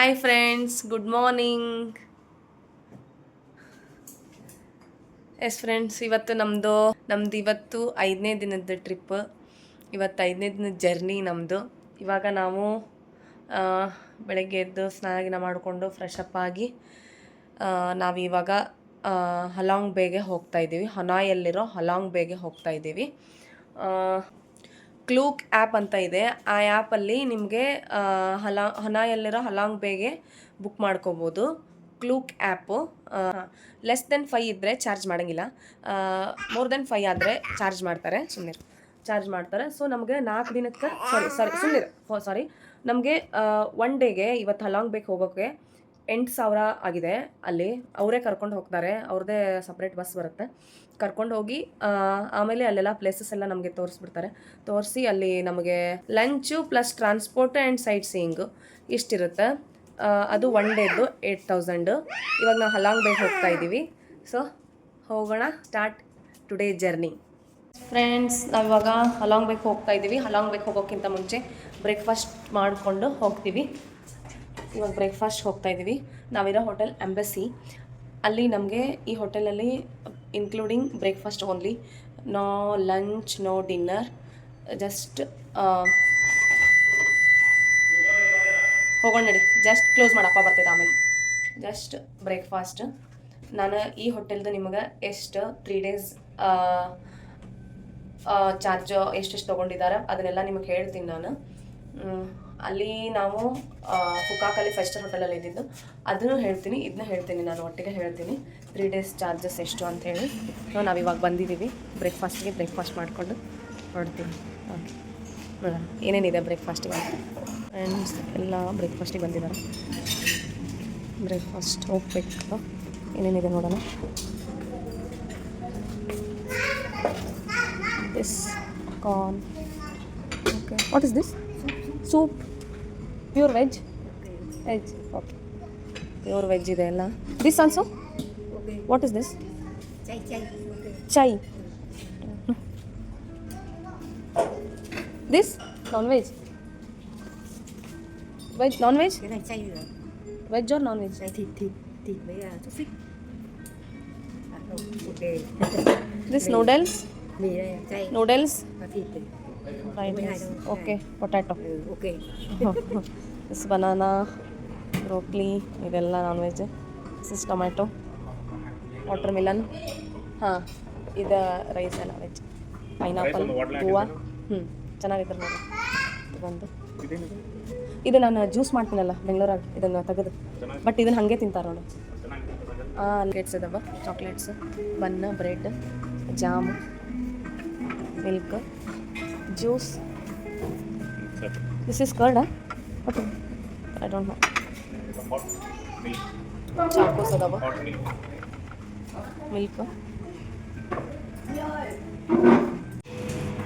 Hi friends, good morning. Friends, ಇವತ್ತು ನಮ್ಮದು ಇವತ್ತು 5ನೇ ದಿನದ ಟ್ರಿಪ್. ಇವತ್ತು 5ನೇ ದಿನದ ಜರ್ನಿ ನಮ್ಮದು. ಇವಾಗ ನಾವು ಬೆಳಗ್ಗೆ ಎದ್ದು ಸ್ನಾನ ಮಾಡಿಕೊಂಡು ಫ್ರೆಶ್ ಅಪ್ ಆಗಿ ನಾವಿವಾಗ ಹಲಾಂಗ್ ಬೇಗೆ ಹೋಗ್ತಾಯಿದ್ದೀವಿ. ಹನಾಯಲ್ಲಿರೋ ಹಲಾಂಗ್ ಬೇಗೆ ಹೋಗ್ತಾಯಿದ್ದೀವಿ. ಕ್ಲೂಕ್ ಆ್ಯಪ್ ಅಂತ ಇದೆ. ಆ ಆ್ಯಪಲ್ಲಿ ನಿಮಗೆ ಹನಾಯಲ್ಲಿರೋ ಹಲಾಂಗ್ ಬೇಗೆ ಬುಕ್ ಮಾಡ್ಕೋಬೋದು. ಕ್ಲೂಕ್ ಆ್ಯಪು ಲೆಸ್ ದೆನ್ 5 ಇದ್ದರೆ ಚಾರ್ಜ್ ಮಾಡೋಂಗಿಲ್ಲ. ಮೋರ್ ದೆನ್ 5 ಆದರೆ ಚಾರ್ಜ್ ಮಾಡ್ತಾರೆ. ಚಾರ್ಜ್ ಮಾಡ್ತಾರೆ. ಸೊ ನಮಗೆ 4 ದಿನಕ್ಕೆ ಸಾರಿ ನಮಗೆ 1 ಡೇಗೆ ಇವತ್ತು ಹಲಾಂಗ್ ಬೇಗೆ ಹೋಗೋಕ್ಕೆ 8,000 ಆಗಿದೆ. ಅಲ್ಲಿ ಅವರೇ ಕರ್ಕೊಂಡು ಹೋಗ್ತಾರೆ. ಅವ್ರದ್ದೇ ಸಪ್ರೇಟ್ ಬಸ್ ಬರುತ್ತೆ. ಕರ್ಕೊಂಡು ಹೋಗಿ ಆಮೇಲೆ ಅಲ್ಲೆಲ್ಲ ಪ್ಲೇಸಸ್ ಎಲ್ಲ ನಮಗೆ ತೋರಿಸಿ ಅಲ್ಲಿ ನಮಗೆ lunch plus transport and sightseeing ಇಷ್ಟಿರುತ್ತೆ. ಅದು 1 ಡೇದು 8,000. ಇವಾಗ ನಾವು ಹಲಾಂಗ್ ಬೇಗೆ ಹೋಗ್ತಾ ಇದ್ದೀವಿ. ಸೊ ಹೋಗೋಣ, ಸ್ಟಾರ್ಟ್ ಟುಡೇ ಜರ್ನಿ. ಫ್ರೆಂಡ್ಸ್, ನಾವಿವಾಗ ಹಲಾಂಗ್ ಬೇಗೆ ಹೋಗ್ತಾ ಇದ್ದೀವಿ. ಹಲಾಂಗ್ ಬೇಗೆ ಹೋಗೋಕ್ಕಿಂತ ಮುಂಚೆ ಬ್ರೇಕ್ಫಾಸ್ಟ್ ಮಾಡಿಕೊಂಡು ಹೋಗ್ತೀವಿ. ಇವಾಗ ಬ್ರೇಕ್ಫಾಸ್ಟ್ ಹೋಗ್ತಾ ಇದ್ದೀವಿ. ನಾವಿರೋ ಹೋಟೆಲ್ ಎಂಬಸಿ. ಅಲ್ಲಿ ನಮಗೆ ಈ ಹೋಟೆಲಲ್ಲಿ including breakfast only, no lunch, no dinner. Just ಹೋಗೋಣ ನಡಿ. ಜಸ್ಟ್ ಕ್ಲೋಸ್ ಮಾಡಪ್ಪ, ಬರ್ತಿದ್ದೆ ಆಮೇಲೆ. Just breakfast. ನಾನು ಈ ಹೋಟೆಲ್ದು ನಿಮಗೆ ಎಷ್ಟು 3 ಡೇಸ್ ಚಾರ್ಜ್ ಎಷ್ಟೆಷ್ಟು ತೊಗೊಂಡಿದ್ದಾರೆ ಅದನ್ನೆಲ್ಲ ನಿಮಗೆ ಹೇಳ್ತೀನಿ ನಾನು. ಅಲ್ಲಿ ನಾವು ಫುಕಾಕಲ್ಲಿ 5 ಸ್ಟಾರ್ ಹೋಟೆಲಲ್ಲಿ ಇದ್ದಿದ್ದು, ಅದನ್ನು ಹೇಳ್ತೀನಿ, ಇದನ್ನ ಹೇಳ್ತೀನಿ, ನಾನು ಒಟ್ಟಿಗೆ ಹೇಳ್ತೀನಿ 3 ಡೇಸ್ ಚಾರ್ಜಸ್ ಎಷ್ಟು ಅಂಥೇಳಿ. ನಾವಿವಾಗ ಬಂದಿದ್ದೀವಿ ಬ್ರೇಕ್ಫಾಸ್ಟಿಗೆ. ಬ್ರೇಕ್ಫಾಸ್ಟ್ ಮಾಡಿಕೊಂಡು ಹೊರಡ್ತೀವಿ. ಓಕೆ, ನೋಡೋಣ ಏನೇನಿದೆ ಬ್ರೇಕ್ಫಾಸ್ಟಿಗೆ. ಫ್ರೆಂಡ್ಸ್ ಎಲ್ಲ ಬ್ರೇಕ್ಫಾಸ್ಟಿಗೆ ಬಂದಿದ್ದಾರೆ. ಬ್ರೇಕ್ಫಾಸ್ಟ್ ಹೋಗ್ಬೇಕು, ಏನೇನಿದೆ ನೋಡೋಣ. This corn. Okay, what is this? Soup, pure veg. Okay, pure veg ಇದೆ ಎಲ್ಲ. This also, what is this? Chai. This non veg. Veg, non-veg? Cái này chay rồi. Veg or non-veg? Thịt với xúc xích. Ok. This noodles? Mì đây chay. Noodles? Và thịt này. Fried rice. Okay, potato. Ok. This banana, broccoli, ಇದೆಲ್ಲ non-veg. This is tomato, watermelon. ಹಾಂ, ಇದು rice ಎಲ್ಲ veg. Pineapple, ಹೂವು. ಚೆನ್ನಾಗಿತ್ತು ನೋಡಿ. ಇದೊಂದು ಇದು ನಾನು ಜ್ಯೂಸ್ ಮಾಡ್ತೀನಲ್ಲ ಬೆಂಗಳೂರಾಗ, ಇದನ್ನು ತೆಗೆದು. ಬಟ್ ಇದನ್ನು ಹಾಗೆ ತಿಂತಾರೆ ನೋಡಿ. ಚಾಕ್ಲೇಟ್ಸ್ ಇದಾವ. Chocolates, bun, bread, jam, milk, juice. This is curd. Okay, I don't know. Chocos ಅದಾವ, ಮಿಲ್ಕ್.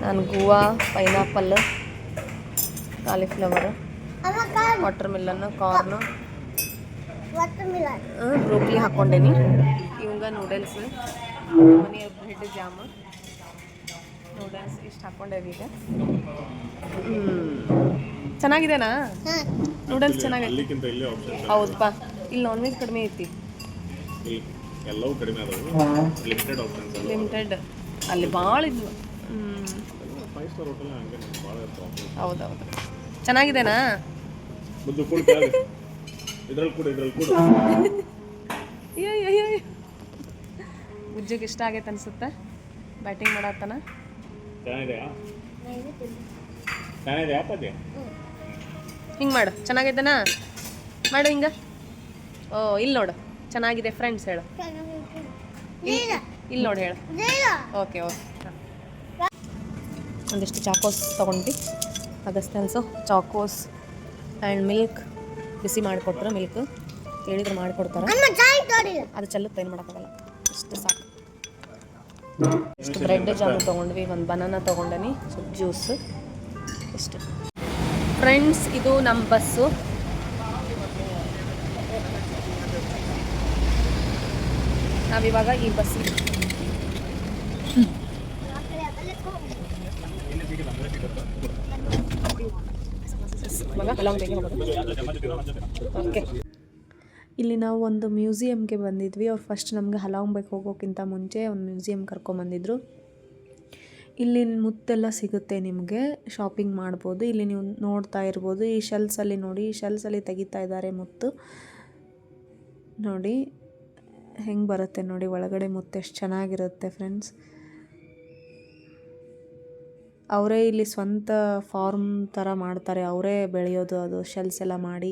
ನಾನು guava, pineapple, cauliflower, watermelon, corn, broccoli ಹಾಕ್ಕೊಂಡೇನಿ. ಇವಂಗ ನೂಡಲ್ಸ್, ಮನೆ ಬ್ರೆಡ್, ಜಾಮು, ನೂಡಲ್ಸ್ ಇಷ್ಟು ಹಾಕ್ಕೊಂಡೇವಿ ಈಗ. ಚೆನ್ನಾಗಿದೆನಾ ನೂಡಲ್ಸ್? ಚೆನ್ನಾಗಿದೆ. ಹೌದಪ್ಪ, ಇಲ್ಲಿ ನಾನ್ ವೆಜ್ ಕಡಿಮೆ ಐತಿ. ಲಿಮಿಟೆಡ್ ಅಲ್ಲಿ ಭಾಳ ಇದ್ವು. ಹೌದೌದು. ಚೆನ್ನಾಗಿದೆನಾ? ಉಜ್ಜಿಗೆ ಇಷ್ಟ ಆಗೈತೆ ಅನ್ಸುತ್ತೆ. ಬ್ಯಾಟಿಂಗ್ ಮಾಡತ್ತಾನ. ಹಿಂಗೆ ಮಾಡು, ಚೆನ್ನಾಗೈತೆನಾ? ಮಾಡು ಹಿಂಗೆ. ಓ, ಇಲ್ಲಿ ನೋಡು, ಚೆನ್ನಾಗಿದೆ ಫ್ರೆಂಡ್ಸ್ ಹೇಳು. ಇಲ್ಲಿ ನೋಡಿ ಹೇಳು. Okay okay. ಒಂದಿಷ್ಟು ಚಾಕೋಸ್ ತೊಗೊಂಡ್ವಿ. ಅಗಸ್ಟೆನ್ಸು, ಚಾಕೋಸ್ ಆ್ಯಂಡ್ ಮಿಲ್ಕ್. ಬಿಸಿ ಮಾಡಿಕೊಟ್ರೆ ಮಿಲ್ಕ್ ಹೇಳಿದ್ರೆ ಮಾಡಿಕೊಡ್ತಾರೆ. ಅದು ಚೆಲ್ಲುತ್ತೆ, ಏನು ಮಾಡೋಕ್ಕಾಗಲ್ಲ. ಇಷ್ಟು ಸಾಕು. ಇಷ್ಟು ಬ್ರೆಡ್ ಜಾಮೂನ್ ತೊಗೊಂಡ್ವಿ. ಒಂದು ಬನಾನ ತೊಗೊಂಡೇನಿ, ಸ್ವಲ್ಪ ಜ್ಯೂಸ್. ಇಷ್ಟು ಫ್ರೆಂಡ್ಸ್, ಇದು ನಮ್ಮ ಬಸ್ಸು. ನಾವಿವಾಗ ಈ ಬಸ್ಸಿಗೆ ಇವಾಗ ಹಲಾಂಗ್ ಬೇಗೆ ಹೋಗೋದು. ಓಕೆ, ಇಲ್ಲಿ ನಾವು ಒಂದು ಮ್ಯೂಸಿಯಮ್ಗೆ ಬಂದಿದ್ವಿ. ಅವ್ರು ಫಸ್ಟ್ ನಮಗೆ ಹಲಾಂಗ್ ಬೇಗ್ ಹೋಗೋಕ್ಕಿಂತ ಮುಂಚೆ ಒಂದು ಮ್ಯೂಸಿಯಮ್ ಕರ್ಕೊಂಬಂದಿದ್ರು. ಇಲ್ಲಿ ಮುತ್ತೆಲ್ಲ ಸಿಗುತ್ತೆ ನಿಮಗೆ, ಶಾಪಿಂಗ್ ಮಾಡ್ಬೋದು. ಇಲ್ಲಿ ನೀವು ನೋಡ್ತಾ ಇರ್ಬೋದು, ಈ ಶೆಲ್ಸಲ್ಲಿ ನೋಡಿ, ಈ ಶೆಲ್ಸಲ್ಲಿ ತೆಗಿತಾ ಇದ್ದಾರೆ ಮುತ್ತು ನೋಡಿ ಹೆಂಗೆ ಬರುತ್ತೆ ನೋಡಿ ಒಳಗಡೆ ಮುತ್ತು ಎಷ್ಟು ಚೆನ್ನಾಗಿರುತ್ತೆ ಫ್ರೆಂಡ್ಸ್. ಅವರೇ ಇಲ್ಲಿ ಸ್ವಂತ ಫಾರ್ಮ್ ಥರ ಮಾಡ್ತಾರೆ, ಅವರೇ ಬೆಳೆಯೋದು ಅದು ಶೆಲ್ಸ್ ಎಲ್ಲ ಮಾಡಿ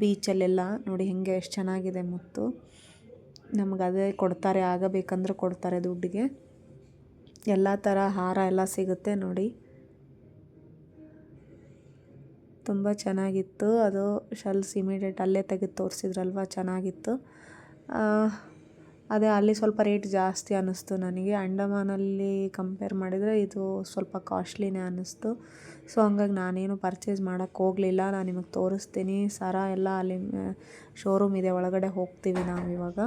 ಬೀಚಲ್ಲೆಲ್ಲ ನೋಡಿ ಹೆಂಗೆ ಎಷ್ಟು ಚೆನ್ನಾಗಿದೆ ಮುತ್ತು. ನಮಗೆ ಅದೇ ಕೊಡ್ತಾರೆ, ಆಗಬೇಕಂದ್ರೆ ಕೊಡ್ತಾರೆ ದುಡ್ಡಿಗೆ. ಎಲ್ಲ ಥರ ಹಾರ ಎಲ್ಲ ಸಿಗುತ್ತೆ ನೋಡಿ, ತುಂಬ ಚೆನ್ನಾಗಿತ್ತು ಅದು ಶೆಲ್ಸ್. ಇಮಿಡಿಯೇಟ್ ಅಲ್ಲೇ ತೆಗೆದು ತೋರಿಸಿದ್ರಲ್ವ, ಚೆನ್ನಾಗಿತ್ತು. ಅದೇ ಅಲ್ಲಿ ಸ್ವಲ್ಪ ರೇಟ್ ಜಾಸ್ತಿ ಅನ್ನಿಸ್ತು ನನಗೆ. ಅಂಡಮಾನಲ್ಲಿ ಕಂಪೇರ್ ಮಾಡಿದರೆ ಇದು ಸ್ವಲ್ಪ ಕಾಸ್ಟ್ಲಿನೇ ಅನ್ನಿಸ್ತು. ಸೊ ಹಂಗಾಗಿ ನಾನೇನು ಪರ್ಚೇಸ್ ಮಾಡೋಕ್ಕೆ ಹೋಗಲಿಲ್ಲ. ನಾನು ನಿಮಗೆ ತೋರಿಸ್ತೀನಿ. ಸರ ಎಲ್ಲ ಅಲ್ಲಿ ಶೋರೂಮ್ ಇದೆ, ಒಳಗಡೆ ಹೋಗ್ತೀವಿ ನಾವು ಇವಾಗ.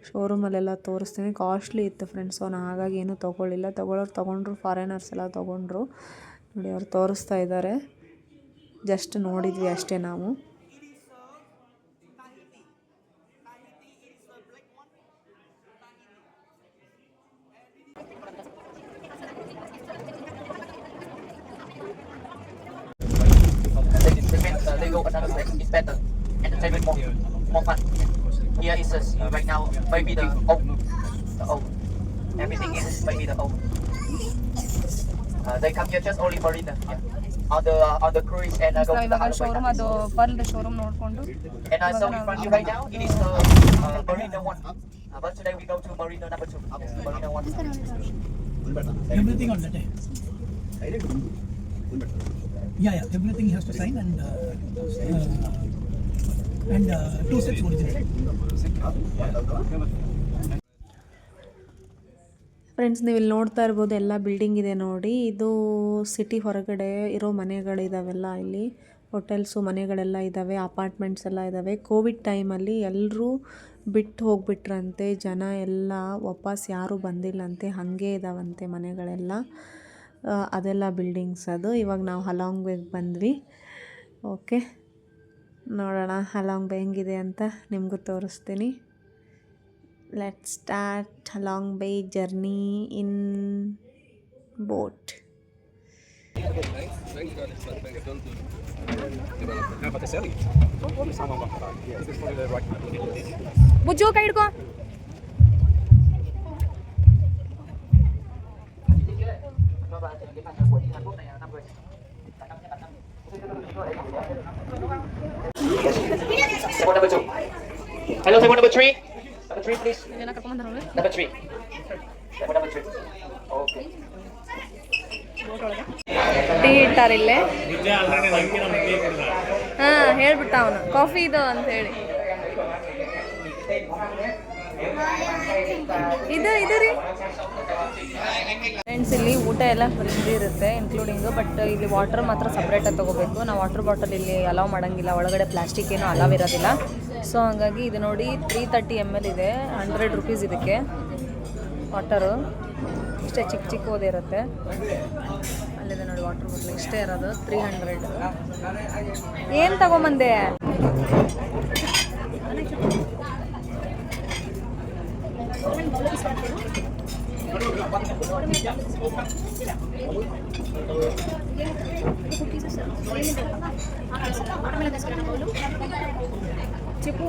ಶೋರೂಮಲ್ಲೆಲ್ಲ ತೋರಿಸ್ತೀನಿ. ಕಾಸ್ಟ್ಲಿ ಇತ್ತು ಫ್ರೆಂಡ್ಸ್. ಸೊ ನಾನು ಹಾಗಾಗಿ ಏನೂ ತೊಗೊಳ್ಳಿಲ್ಲ. ತೊಗೊಳ್ಳೋರು ತೊಗೊಂಡ್ರು, ಫಾರಿನರ್ಸ್ ಎಲ್ಲ ತೊಗೊಂಡ್ರು ನೋಡಿ. ಅವ್ರು ತೋರಿಸ್ತಾ ಇದ್ದಾರೆ, ಜಸ್ಟ್ ನೋಡಿದ್ವಿ ಅಷ್ಟೇ ನಾವು. They go another way. It's better. Entertainment more fun. Here is right now maybe the old. Everything is maybe the old. They come here just only marina. On the cruise and go to the other showroom, ಅದು ಪರ್ಲ್ದ showroom ನೋಡಿಕೊಂಡು. And so in front of you right now, it is Marina 1. But today we go to Marina number 2. Marina 1. Everything on the day. Yeah, everything he has to sign and 2 sets original. Friends, ನೀವು ಇಲ್ಲಿ ನೋಡ್ತಾ ಇರ್ಬೋದು, ಎಲ್ಲ building ಇದೆ ನೋಡಿ. ಇದು city ಹೊರಗಡೆ ಇರೋ ಮನೆಗಳಿದಾವೆಲ್ಲ. ಇಲ್ಲಿ ಹೋಟೆಲ್ಸು, ಮನೆಗಳೆಲ್ಲ ಇದ್ದಾವೆ, ಅಪಾರ್ಟ್ಮೆಂಟ್ಸ್ ಎಲ್ಲ ಇದ್ದಾವೆ. ಕೋವಿಡ್ ಟೈಮಲ್ಲಿ ಎಲ್ಲರೂ ಬಿಟ್ಟು ಹೋಗ್ಬಿಟ್ರಂತೆ, ಜನ ಎಲ್ಲ ವಾಪಸ್ ಯಾರೂ ಬಂದಿಲ್ಲಂತೆ, ಹಾಗೆ ಇದ್ದಾವಂತೆ ಮನೆಗಳೆಲ್ಲ. ಅದೆಲ್ಲ ಬಿಲ್ಡಿಂಗ್ಸ್ ಅದು. ಇವಾಗ ನಾವು ಹಲಾಂಗ್ ಬೇಗ್ ಬಂದ್ವಿ. ಓಕೆ, ನೋಡೋಣ ಹಲಾಂಗ್ ಬೇ ಹೆಂಗಿದೆ ಅಂತ ನಿಮಗೂ ತೋರಿಸ್ತೀನಿ. ಲೆಟ್ಸ್ ಸ್ಟಾರ್ಟ್ ಹಲಾಂಗ್ ಬೇ ಜರ್ನಿ ಇನ್ ಬೋಟ್. ಬುಜ್ಜು ಕೈ ಹಿಡ್ಕೋ. Table number 2. Hello, table number 3. Number 3, please. Number 3. Table number 3. Okay. Tea ಇಟ್ಟಾರಿಲ್ಲೇ. ಹಾಂ, ಹೇಳ್ಬಿಟ್ಟ ಅವನು ಕಾಫಿ ಇದು ಅಂತ ಹೇಳಿ. ಇದು ರೀ ಫ್ರೆಂಡ್ಸ್, ಇಲ್ಲಿ ಊಟ ಎಲ್ಲ ಫ್ರೀ ಇರುತ್ತೆ ಇನ್ಕ್ಲೂಡಿಂಗು. ಬಟ್ ಇಲ್ಲಿ ವಾಟರ್ ಮಾತ್ರ ಸಪ್ರೇಟಾಗಿ ತೊಗೋಬೇಕು. ನಾವು ವಾಟರ್ ಬಾಟಲ್ ಇಲ್ಲಿ ಅಲೌ ಮಾಡೋಂಗಿಲ್ಲ, ಒಳಗಡೆ ಪ್ಲಾಸ್ಟಿಕ್ ಏನೂ ಅಲೌ ಇರೋದಿಲ್ಲ. ಸೊ ಹಾಗಾಗಿ ಇದು ನೋಡಿ 330 ml ಇದೆ, 100 ರೂಪೀಸ್ ಇದಕ್ಕೆ ವಾಟರು. ಇಷ್ಟೇ ಚಿಕ್ಕ ಚಿಕ್ಕದೇ ಇರುತ್ತೆ. ಅಲ್ಲಿದೆ ನೋಡಿ ವಾಟರ್ ಬಾಟಲ್, ಇಷ್ಟೇ ಇರೋದು 300. ಏನು ತಗೊಂಬಂದೆ? ಚಿಪ್ಪು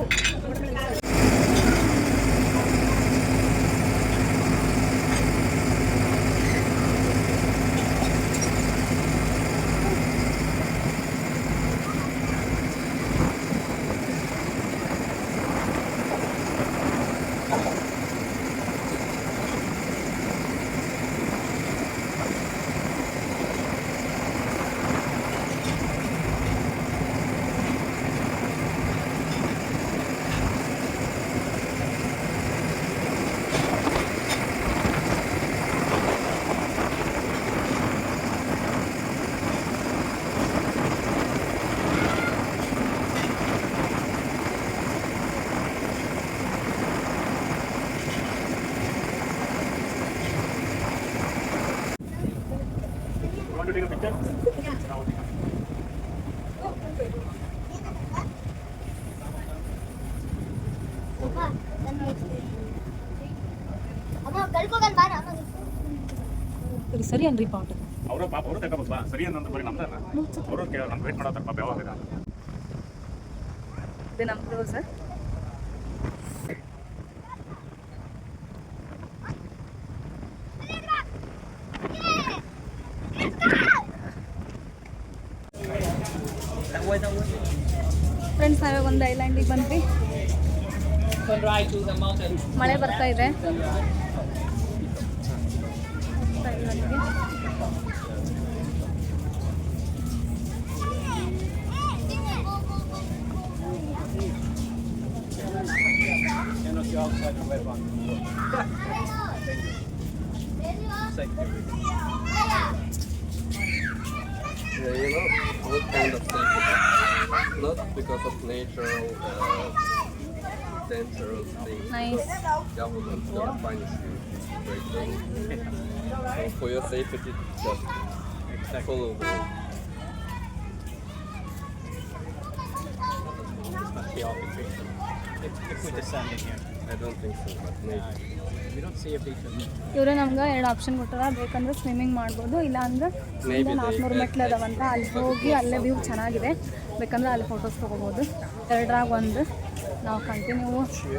ಸರಿ ಅನ್ರಿ ಪಾಟ್ ಅವರು ಪಾಪ ಅವರು ತಗೋಬೇಕು ಸರಿ ಅನ್ನೋದು ಬರೀ ನಮ್ದಲ್ಲ ಅವರು ನಮ್ಮ ವೇಟ್ ಮಾಡತ್ತಾರ ಪಾಪ ಯಾವಾಗ ಇದು ನಮ್ಮ ಕ್ಲೋಸ್. ಫ್ರೆಂಡ್ಸ್ ನಾವೇ ಒಂದು ಐಲ್ಯಾಂಡಿಗೆ ಬಂದ್ವಿ. ಮಳೆ ಬರ್ತಾ ಇದೆ. What kind of safety? Not because of natural, dangerous things. Nice. Government don't punish you if you break the rule. So for your safety, just follow the rule. I don't think so, but maybe. ಇವರು ನಮ್ಗೆ 2 option ಕೊಟ್ಟಾರ. ಬೇಕಂದ್ರೆ swimming ಮಾಡ್ಬೋದು, ಇಲ್ಲ ಅಂದ್ರೆ 400 ಮೆಟ್ಲು ಅದಾವಂತ, ಅಲ್ಲಿ ಹೋಗಿ ಅಲ್ಲೇ ವ್ಯೂ ಚೆನ್ನಾಗಿದೆ, ಬೇಕಂದ್ರೆ ಅಲ್ಲಿ ಫೋಟೋಸ್ ತೊಗೋಬೋದು. 2ರಾಗ 1 ನಾವು ಕಂಟಿನ್ಯೂ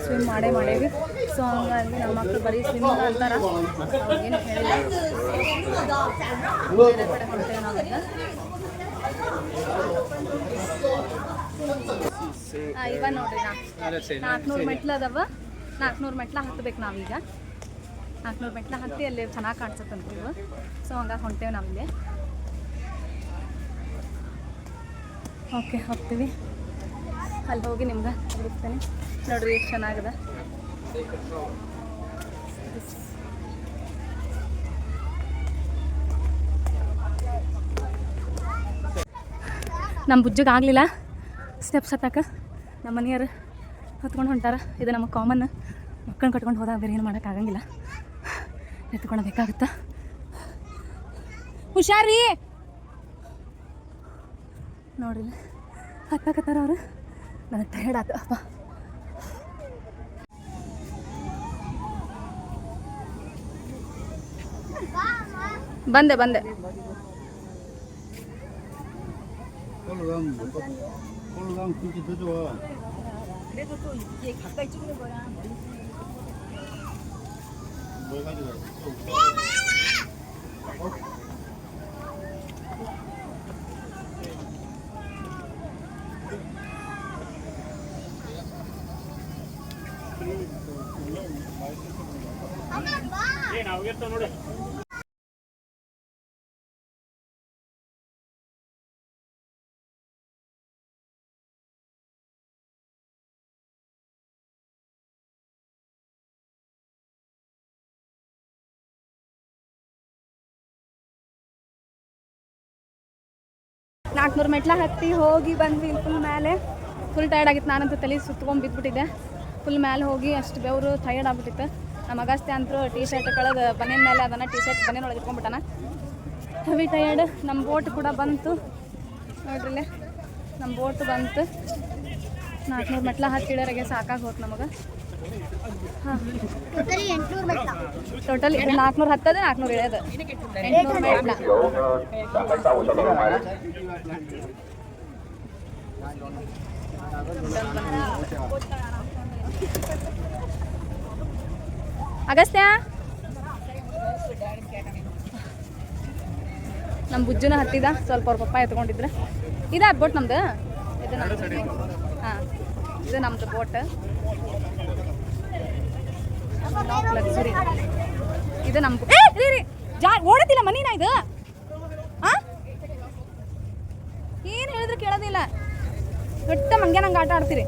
ಸ್ವಿಮ್ ಮಾಡೇವಿ. ಸೊ ಹಂಗಾಗಿ ನಮ್ಮ ಮಕ್ಕಳು ಬರೀ ಸ್ವಿಮ್ಮಿಂಗ್ ಅಂತಾರೆ, ಏನು ಹೇಳಿಲ್ಲ. ಬೇರೆ ಕಡೆ ಹೊರಟೇವೆ ನಾವೀಗ. ಇವಾಗ ನೋಡ್ರಿ 400 ಮೆಟ್ಲು ಅದಾವ. 400 ಮೆಟ್ಲ ಹತ್ತಬೇಕು ನಾವೀಗ. 400 ಮೆಟ್ಲ ಹತ್ತಿ ಅಲ್ಲಿ ಚೆನ್ನಾಗಿ ಕಾಣಿಸುತ್ತಂತ ಇವು. ಸೊ ಹಂಗಾಗಿ ಹೊಂಟೇವೆ ನಾವಿಲ್ಲಿ. ಓಕೆ ಹೋಗ್ತೀವಿ. ಅಲ್ಲಿ ಹೋಗಿ ನಿಮ್ಗೆ ತೋರಿಸ್ತೇನೆ. ನೋಡ್ರಿ ಎಷ್ಟು ಚೆನ್ನಾಗಿದೆ. ನಮ್ಮ ಬುಜ್ಜಿಗೆ ಆಗಲಿಲ್ಲ ಸ್ಟೆಪ್ಸ್ ಹತ್ತಕ್ಕೆ. ನಮ್ಮ ಮನೆಯವರು ಹತ್ಕೊಂಡು ಹೊಂಟಾರ. ಇದು ನಮಗೆ ಕಾಮನ್. ಮಕ್ಕಳನ್ನ ಕಟ್ಕೊಂಡು ಹೋದಾಗ ಬೇರೆ ಏನು ಮಾಡೋಕ್ಕಾಗಂಗಿಲ್ಲ, ಎತ್ಕೊಳ್ಬೇಕಾಗುತ್ತಾ. ಹುಷಾರಿ ನೋಡ್ರಿ ಹತ್ತಕತ್ತಾರ ಅವರು. ನನಗೆ ಟಯರ್ಡ್ ಆಯ್ತು ಅಪ್ಪ. ಬಂದೆ 꼴랑 진짜 더 좋아. 그래도 또 이게 가까이 찍는 거랑 뭘 가지고 ನಾವು ಇರ್ತಾವ ನೋಡಿ. ನಾಲ್ಕುನೂರು ಮೆಟ್ಲ ಹತ್ತಿ ಹೋಗಿ ಬಂದ್ವಿ. ಫುಲ್ ಮೇಲೆ ಫುಲ್ ಟಯರ್ಡ್ ಆಗಿತ್ತು. ನಾನಂತೂ ತಲೆ ಸುತ್ಕೊಂಡು ಬಿದ್ದುಬಿಟ್ಟಿದ್ದೆ. ಫುಲ್ ಮೇಲೆ ಹೋಗಿ ಅಷ್ಟು ಬೆವರು ಟಯರ್ಡ್ ಆಗ್ಬಿಟ್ಟಿತ್ತು. ನಮ್ಮ ಅಗಸ್ತ್ಯ ಅಂತೂ ಟೀ ಶರ್ಟ್ ಕಳೆದ ಬನ್ನಿನ ಮೇಲೆ ಅದನ್ನು ಟೀ ಶರ್ಟ್ ಬನ್ನಿನ ಒಳಗೆ ಇಟ್ಕೊಂಡ್ಬಿಟ್ಟಾನ. Heavy tired. ನಮ್ಮ ಬೋಟ್ ಕೂಡ ಬಂತು ನೋಡ್ರಿಲ್ಲೇ. ನಮ್ಮ ಬೋಟ್ ಬಂತು. 400 ಮೆಟ್ಲ ಹತ್ತಿಡೋರಿಗೆ ಸಾಕಾಗಿ ಹೋತು ನಮಗೆ. ಹಾಂ ಟೋಟಲಿ 400 ಹತ್ತದ 400 ಇಳಿಯೋದು 800 ಮೆಟ್ಲ. ಅಗಸ್ತ್ಯ ನಮ್ಮ ಬುಜ್ಜುನ ಹತ್ತಿದ. ಸ್ವಲ್ಪ ಅವ್ರ ಪಪ್ಪ ಎತ್ಕೊಂಡಿದ್ರೆ. ಇದ ಬೋಟ್ ನಮ್ದು. ಇದು ನಮ್ದು. ಹಾಂ ಇದು ನಮ್ದು ಬೋಟ್. ಲಕ್ಸುರಿ ಇದು ನಮ್ಮ. ರೀ ಓಡತಿಲ್ಲ ಮನಿನ ಇದು. ಹಾಂ ಏನು ಹೇಳಿದ್ರು ಕೇಳೋದಿಲ್ಲ. ದೊಡ್ಡ ಮಂಗ್ಯ ನಂಗೆ ಆಟ ಆಡ್ತೀರಿ.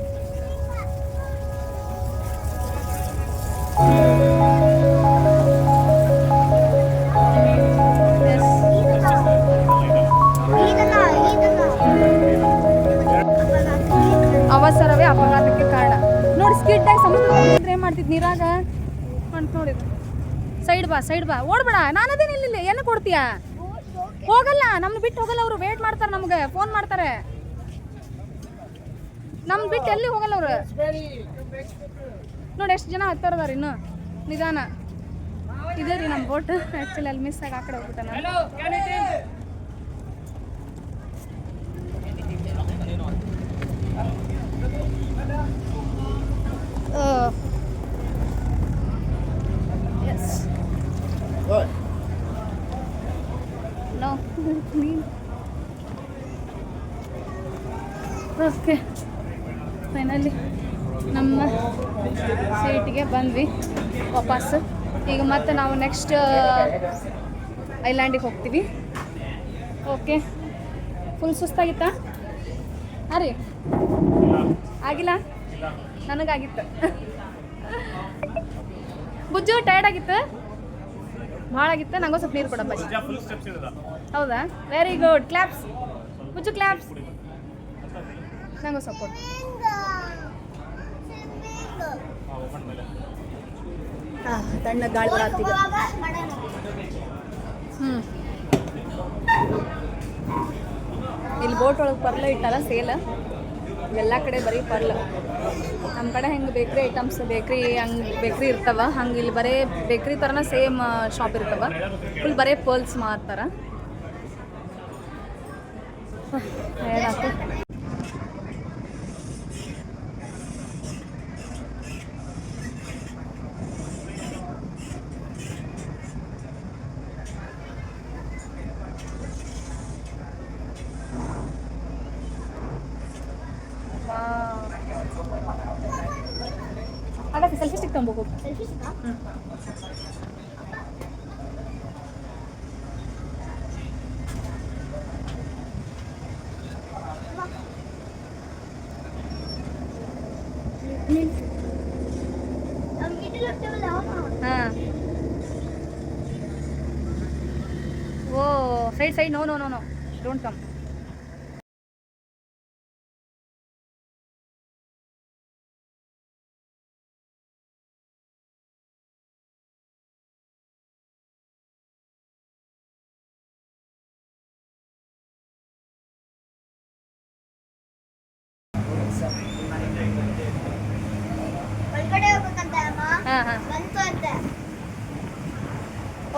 ಅವಸರವೇ ಅಪಘಾತಕ್ಕೆ ಕಾರಣ. ನೋಡಿ ಸ್ಕಿಡ್ಡಾಗಿ ಸಮುದ್ರ ಏನು ಮಾಡ್ತಿದ್ ನೀರಾಗ ಅಂತ ನೋಡಿದ್ರು. ಸೈಡ್ ಬಾ ಓಡ್ಬೇಡ. ನಾನದೇ ನಿಲ್ಲಿಲ್ಲ. ಏನು ಕೊಡ್ತೀಯಾ? ಹೋಗಲ್ಲ, ನಮ್ಗೆ ಬಿಟ್ಟು ಹೋಗಲ್ಲ. ಅವರು ವೇಟ್ ಮಾಡ್ತಾರೆ, ನಮ್ಗೆ ಫೋನ್ ಮಾಡ್ತಾರೆ. ನಮ್ಮ ಬಿಟ್ಟು ಎಲ್ಲಿ ಹೋಗಲ್ಲ ಅವ್ರು. ನೋಡಿ ಎಷ್ಟು ಜನ ಹತ್ತಾರದಾರ ಇನ್ನು ನಿಧಾನ. ಇದೆ ರೀ ನಮ್ಮ ಬೋಟ್. ಆ್ಯಕ್ಚುಲಿ ಅಲ್ಲಿ ಮಿಸ್ ಆಗಿ ಆ ಕಡೆ ಹೋಗ್ಬಿಟ್ಟೆ ನಾನು. ಎಸ್ ನೋ ಓಕೆ ಫೈನಲಿ ನಮ್ಮ ಸೀಟಿಗೆ ಬಂದ್ವಿ ವಾಪಸ್. ಈಗ ಮತ್ತೆ ನಾವು ನೆಕ್ಸ್ಟ್ ಐಲ್ಯಾಂಡಿಗೆ ಹೋಗ್ತೀವಿ. ಓಕೆ ಫುಲ್ ಸುಸ್ತಾಗಿತ್ತಾ? ಹಾಂ ರೀ ಆಗಿಲ್ಲ, ನನಗಾಗಿತ್ತು. ಬುಜ್ಜು ಟಯರ್ಡ್ ಆಗಿತ್ತು, ಭಾಳ ಆಗಿತ್ತು. ನಂಗೂ ಸ್ವಲ್ಪ ನೀರು ಕೊಡಪ್ಪ. ಹೌದಾ, very good. Claps Bujju, claps. ನಂಗೂ ಸ್ವಲ್ಪ ಕೊಡು. ತಣ್ಣ ಗಾಳಿ ಬರತ್ತೀಗ. ಇಲ್ಲಿ ಬೋಟ್ ಒಳಗೆ ಪರ್ಲ ಇಟ್ಟಾರ ಸೇಲ್. ಎಲ್ಲ ಕಡೆ ಬರೀ ಪರ್ಲ. ನಮ್ಮ ಕಡೆ ಹೆಂಗೆ ಬೇಕ್ರಿ ಐಟಮ್ಸ್, ಬೇಕ್ರಿ ಇರ್ತಾವ, ಹಂಗೆ ಇಲ್ಲಿ ಬರೀ ಬೇಕ್ರಿ ಥರನ ಸೇಮ್ ಶಾಪ್ ಇರ್ತಾವ. ಫುಲ್ ಬರೀ ಪರ್ಲ್ಸ್ ಮಾರ್ತಾರ. ಹೇಳಾತು ಆಗತ್ತೆ. ಸೆಲ್ಫಿ ಸ್ಟಿಕ್ ತೊಗೊಂಬೋಗು. ಹಾಂ oh side no don't come.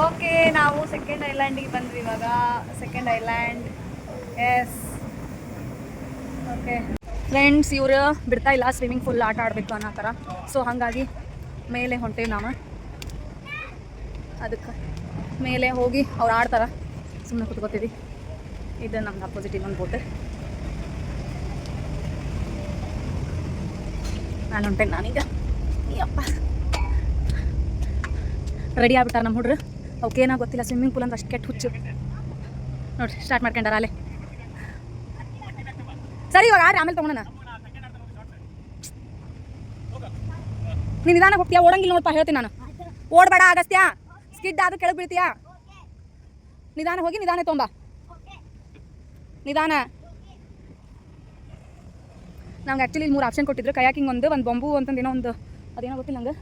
Okay ನಾವು ಸೆಕೆಂಡ್ ಐಲ್ಯಾಂಡಿಗೆ ಬಂದ್ವಿ ಇವಾಗ. Second island. Yes okay friends, ಇವರು ಬಿಡ್ತಾ ಇಲ್ಲ, ಸ್ವಿಮ್ಮಿಂಗ್ ಫುಲ್ ಆಟ ಆಡಬೇಕು ಅನ್ನೋ ಥರ. ಸೊ ಹಾಗಾಗಿ ಮೇಲೆ ಹೊಂಟೇವಿ ನಾವು. ಅದಕ್ಕೆ ಮೇಲೆ ಹೋಗಿ ಅವ್ರು ಆಡ್ತಾರೆ, ಸುಮ್ಮನೆ ಕುತ್ಕೋತೀವಿ. ಇದು ನಮ್ದು ಅಪೋಸಿಟ್ ಇನ್ನೊಂದು ಬೋಟ್. ನಾನು ಹೊಂಟೇನೆ ನಾನೀಗ. ಯಪ್ಪ ರೆಡಿ ಆಗ್ಬಿಟ್ಟಾರ ನಮ್ಮ ಹುಡ್ರು. ಅವಕ್ಕೇನೋ ಗೊತ್ತಿಲ್ಲ ಸ್ವಿಮ್ಮಿಂಗ್ ಪೂಲ್ ಅಂದ್ರೆ ಅಷ್ಟು ಕೆಟ್ಟ ಹುಚ್ಚು. ನೋಡ್ರಿ ಸ್ಟಾರ್ಟ್ ಮಾಡ್ಕೊಂಡಾರ ಅಲ್ಲೇ. ಸರಿ ಇವಾಗ ಆಡ್ರಿ, ಆಮೇಲೆ ತೊಗೊಳೋಣ. ನೀನು ನಿಧಾನ ಹೋಗ್ತೀಯಾ, ಓಡಂಗಿಲ್ಲ ನೋಡಪ್ಪ, ಹೇಳ್ತೀನಿ ನಾನು. ಓಡಬೇಡ ಆಗಸ್ತ್ಯಾ, ಸ್ಕಿಡ್ ಆದ್ರೂ ಕೆಳಗೆ ಬೀಳ್ತೀಯಾ. ನಿಧಾನ ಹೋಗಿ ನಿಧಾನ ತೊಂಬ, ನಿಧಾನ. ನಂಗೆ ಆ್ಯಕ್ಚುಲಿ 3 ಆಪ್ಷನ್ ಕೊಟ್ಟಿದ್ರು. ಕಯಾಕಿಂಗ್ ಒಂದು ಬೊಂಬು ಅಂತಂದು ಏನೋ ಒಂದು, ಅದೇನೋ ಗೊತ್ತಿಲ್ಲ ನಂಗೆ,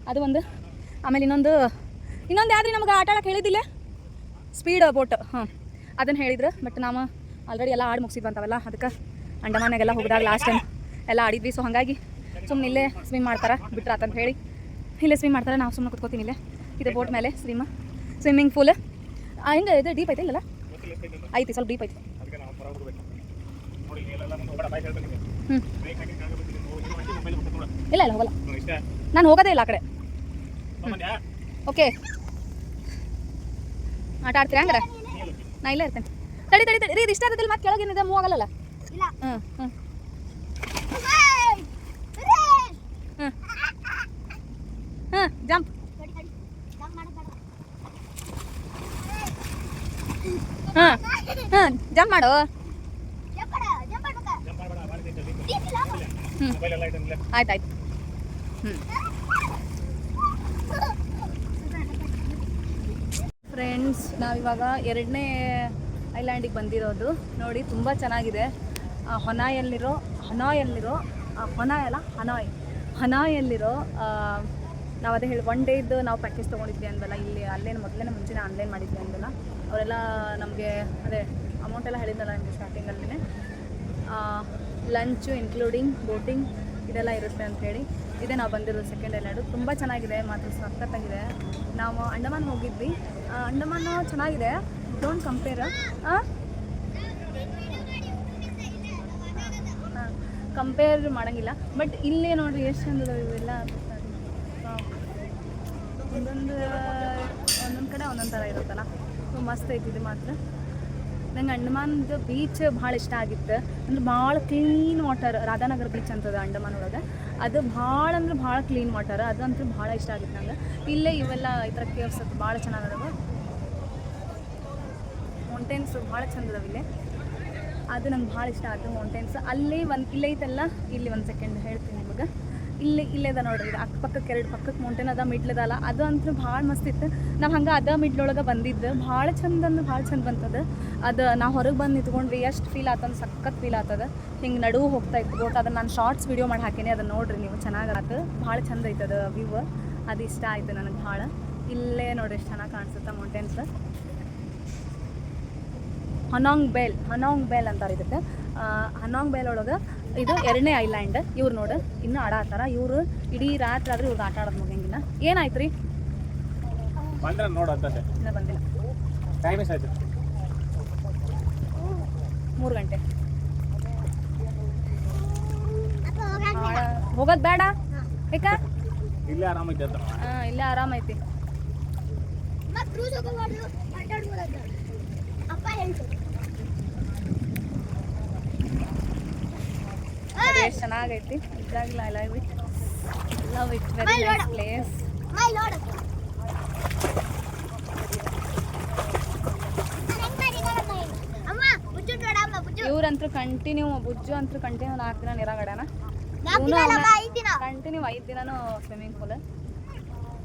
ಅದು ಒಂದು. ಆಮೇಲೆ ಇನ್ನೊಂದು ಯಾವ್ದು ನಮ್ಗೆ ಆಟ ಆಡಕ್ಕೆ ಹೇಳಿದ್ದಿಲ್ಲ, ಸ್ಪೀಡ್ ಬೋಟ್. ಹಾಂ ಅದನ್ನು ಹೇಳಿದ್ರು. ಬಟ್ ನಾವು ಆಲ್ರೆಡಿ ಎಲ್ಲ ಆಡಿ ಮುಗಿಸಿದ್ವಿ ಅಂತವಲ್ಲ. ಅದಕ್ಕೆ ಅಂಡಮಾನಾಗೆಲ್ಲ ಹೋಗಿದಾಗ ಲಾಸ್ಟ್ ಟೈಮ್ ಎಲ್ಲ ಆಡಿದ್ವಿ. ಸೊ ಹಾಗಾಗಿ ಸುಮ್ಮನೆ ಇಲ್ಲೇ ಸ್ವಿಮ್ ಮಾಡ್ತಾರೆ, ಬಿಟ್ರಾತಂತ ಹೇಳಿ ಇಲ್ಲೇ ಸ್ವಿಮ್ ಮಾಡ್ತಾರೆ. ನಾವು ಸುಮ್ಮನೆ ಕುತ್ಕೋತೀನಿ ಇಲ್ಲೇ. ಇದು ಬೋಟ್ ಮೇಲೆ ಸ್ವಿಮ್ಮಿಂಗ್ ಪೂಲ್. ಹಿಂಗೆ ಇದು ಡೀಪ್ ಐತೆ ಇಲ್ಲಲ್ಲ? ಐತಿ, ಸ್ವಲ್ಪ ಡೀಪ್ ಐತಿ. ಇಲ್ಲ ಹೋಗಲ್ಲ, ನಾನು ಹೋಗೋದೇ ಇಲ್ಲ ಆ ಕಡೆ. ಓಕೆ ಆಟ ಆಡ್ತೀರಾ ಹಂಗಾರೆ? ನಾ ಇಲ್ಲೇ ಇರ್ತೇನೆ. ತಡಿ ರೀ, ಇದು ಇಷ್ಟ ಆಗೋದಿಲ್ಲ. ಮತ್ತೆ ಕೆಳಗೇನಿದೆ, ಮೂವ್ ಆಗಲ್ಲ. ಜಂಪ್. ಜಂಪ್ ಮಾಡು. ಆಯ್ತಾಯ್ತು. ಫ್ರೆಂಡ್ಸ್, ನಾವಿವಾಗ 2ನೇ ಐಲ್ಯಾಂಡಿಗೆ ಬಂದಿರೋದು. ನೋಡಿ ತುಂಬ ಚೆನ್ನಾಗಿದೆ. ಹನಾಯಲ್ಲಿರೋ ನಾವು ಅದೇ ಹೇಳಿ 1 ಡೇದು ನಾವು ಪ್ಯಾಕೇಜ್ ತೊಗೊಂಡಿದ್ವಿ ಅಂದಲ್ಲ. ಇಲ್ಲಿ ಮೊದಲೇ ಮುಂಚೆನೇ ಆನ್ಲೈನ್ ಮಾಡಿದ್ವಿ ಅಂದಲ್ಲ. ಅವರೆಲ್ಲ ನಮಗೆ ಅದೇ ಅಮೌಂಟ್ ಎಲ್ಲ ಹೇಳಿದ್ನಲ್ಲ ನಿಮಗೆ ಸ್ಟಾರ್ಟಿಂಗಲ್ಲೇ. ಲಂಚು ಇನ್ಕ್ಲೂಡಿಂಗ್ ಬೋಟಿಂಗ್ ಇದೆಲ್ಲ ಇರುತ್ತೆ ಅಂಥೇಳಿ. ಇದೇ ನಾವು ಬಂದಿರೋದು ಸೆಕೆಂಡ್ ಐಲ್ಯಾಂಡು. ತುಂಬ ಚೆನ್ನಾಗಿದೆ, ಮಾತ್ರ ಸಖತ್ತಾಗಿದೆ. ನಾವು ಅಂಡಮಾನ್ ಹೋಗಿದ್ವಿ. ಅಂಡಮಾನ್ ಚೆನ್ನಾಗಿದೆ, ಡೋಂಟ್ ಕಂಪೇರ್. ಕಂಪೇರ್ ಮಾಡೋಂಗಿಲ್ಲ. ಬಟ್ ಇಲ್ಲೇ ನೋಡಿರಿ ಎಷ್ಟು ಚಂದ ಇವೆಲ್ಲ. ಒಂದೊಂದು ಕಡೆ ಒಂದೊಂದು ಥರ ಇರುತ್ತಲ್ಲ, ಮಸ್ತ್ ಐತಿ ಇದು ಮಾತ್ರ. ನಂಗೆ ಅಂಡಮಾನ್ದು ಬೀಚ್ ಭಾಳ ಇಷ್ಟ ಆಗಿತ್ತು. ಅಂದ್ರೆ ಭಾಳ ಕ್ಲೀನ್ ವಾಟರ್. ರಾಧಾನಗರ ಬೀಚ್ ಅಂತದ ಅಂಡಮಾನ್ ಒಳಗೆ. ಅದು ಭಾಳ ಅಂದ್ರೆ ಭಾಳ ಕ್ಲೀನ್ ವಾಟರ್. ಅದಂತೂ ಭಾಳ ಇಷ್ಟ ಆಗಿತ್ತು ನಂಗೆ. ಇಲ್ಲೇ ಇವೆಲ್ಲ ಈ ಥರ ಕೇವ್ಸ್ ಅದು ಭಾಳ ಚೆನ್ನಾಗದವ. ಮೌಂಟೇನ್ಸ್ ಭಾಳ ಚಂದ ಅದಾವ ಇಲ್ಲೇ. ಅದು ನಂಗೆ ಭಾಳ ಇಷ್ಟ ಆಯ್ತು ಮೌಂಟೇನ್ಸ್. ಅಲ್ಲೇ ಇಲ್ಲೇ ಐತಲ್ಲ, ಇಲ್ಲಿ ಒಂದು ಸೆಕೆಂಡ್ ಹೇಳ್ತೀನಿ ನಿಮಗೆ. ಇಲ್ಲೇದ ನೋಡ್ರಿ, ಇದು ಅಕ್ಕಪಕ್ಕಕ್ಕೆ 2 ಪಕ್ಕಕ್ಕೆ ಮೌಂಟೇನ್ ಅದ, ಮಿಡ್ಲದಲ್ಲ. ಅದು ಅಂತೂ ಭಾಳ ಮಸ್ತ್ ಇತ್ತು. ನಾವು ಹಂಗೆ ಅದ ಮಿಡ್ಲೊಳಗೆ ಬಂದಿದ್ದು ಭಾಳ ಚಂದ ಅಂದ್ರೆ ಭಾಳ ಚಂದ ಬಂತದ. ಅದು ನಾವು ಹೊರಗೆ ಬಂದು ನಿಂತ್ಕೊಂಡ್ವಿ, ಎಷ್ಟು ಫೀಲ್ ಆತಂದು ಸಖತ್ ಫೀಲ್ ಆಗ್ತದೆ. ಹಿಂಗೆ ನಡುವು ಹೋಗ್ತಾ ಇತ್ತು ಬೋಟ್. ಅದನ್ನು ನಾನು ಶಾರ್ಟ್ಸ್ ವೀಡಿಯೋ ಮಾಡಿ ಹಾಕೀನಿ, ಅದನ್ನು ನೋಡಿರಿ ನೀವು. ಚೆನ್ನಾಗಾಯ್ತು, ಭಾಳ ಚಂದ ಐತದ ವ್ಯೂ. ಅದು ಇಷ್ಟ ಆಯಿತು ನನಗೆ ಭಾಳ. ಇಲ್ಲೇ ನೋಡ್ರಿ ಎಷ್ಟು ಚೆನ್ನಾಗಿ ಕಾಣಿಸುತ್ತೆ ಮೌಂಟೇನ್ಸ್. ಹನಾಂಗ್ ಬೇಲ್ ಅಂತಾರೆ ಇದಕ್ಕೆ. ಹನಾಂಗ್ ಬೇಲ್ ಒಳಗೆ ಇದು 2ನೇ ಐಲ್ಯಾಂಡ್. ಇವ್ರು ನೋಡು ಇನ್ನೂ ಆಡಾತಾರ. ಇವರು ಇಡೀ ರಾತ್ರಿ ಆದ್ರೆ ಇವ್ರದ್ದು ಆಟ ಆಡೋದು ಮುಗಿಯಂಗಿಲ್ಲ. ಏನಾಯ್ತು ರೀ? ಬಂದ್ರೆ ನೋಡಂತೆ ಇನ್ನೂ ಬಂದಿಲ್ಲ. ಟೈಮ್ ಎಷ್ಟಾಯ್ತು? 3 ಗಂಟೆ. ಹೋಗೋದು ಬೇಡ ಯಾಕ? ಇಲ್ಲೇ ಆರಾಮೈತೆ ಅಂತ. ಇಲ್ಲೇ ಆರಾಮೈತಿ. ಎಷ್ಟು ಚೆನ್ನಾಗೈತಿ. ಇದಾಗಿಲ್ಲ, I love it very nice place. ಇವ್ರಂತೂ ಕಂಟಿನ್ಯೂ, ಬುಜ್ಜು ಅಂತೂ ಕಂಟಿನ್ಯೂ 4 ದಿನ ನೀರಾಗಡ್ಯಾನ. ಕಂಟಿನ್ಯೂ 5 ದಿನನೂ ಸ್ವಿಮ್ಮಿಂಗ್ ಪೂಲ್.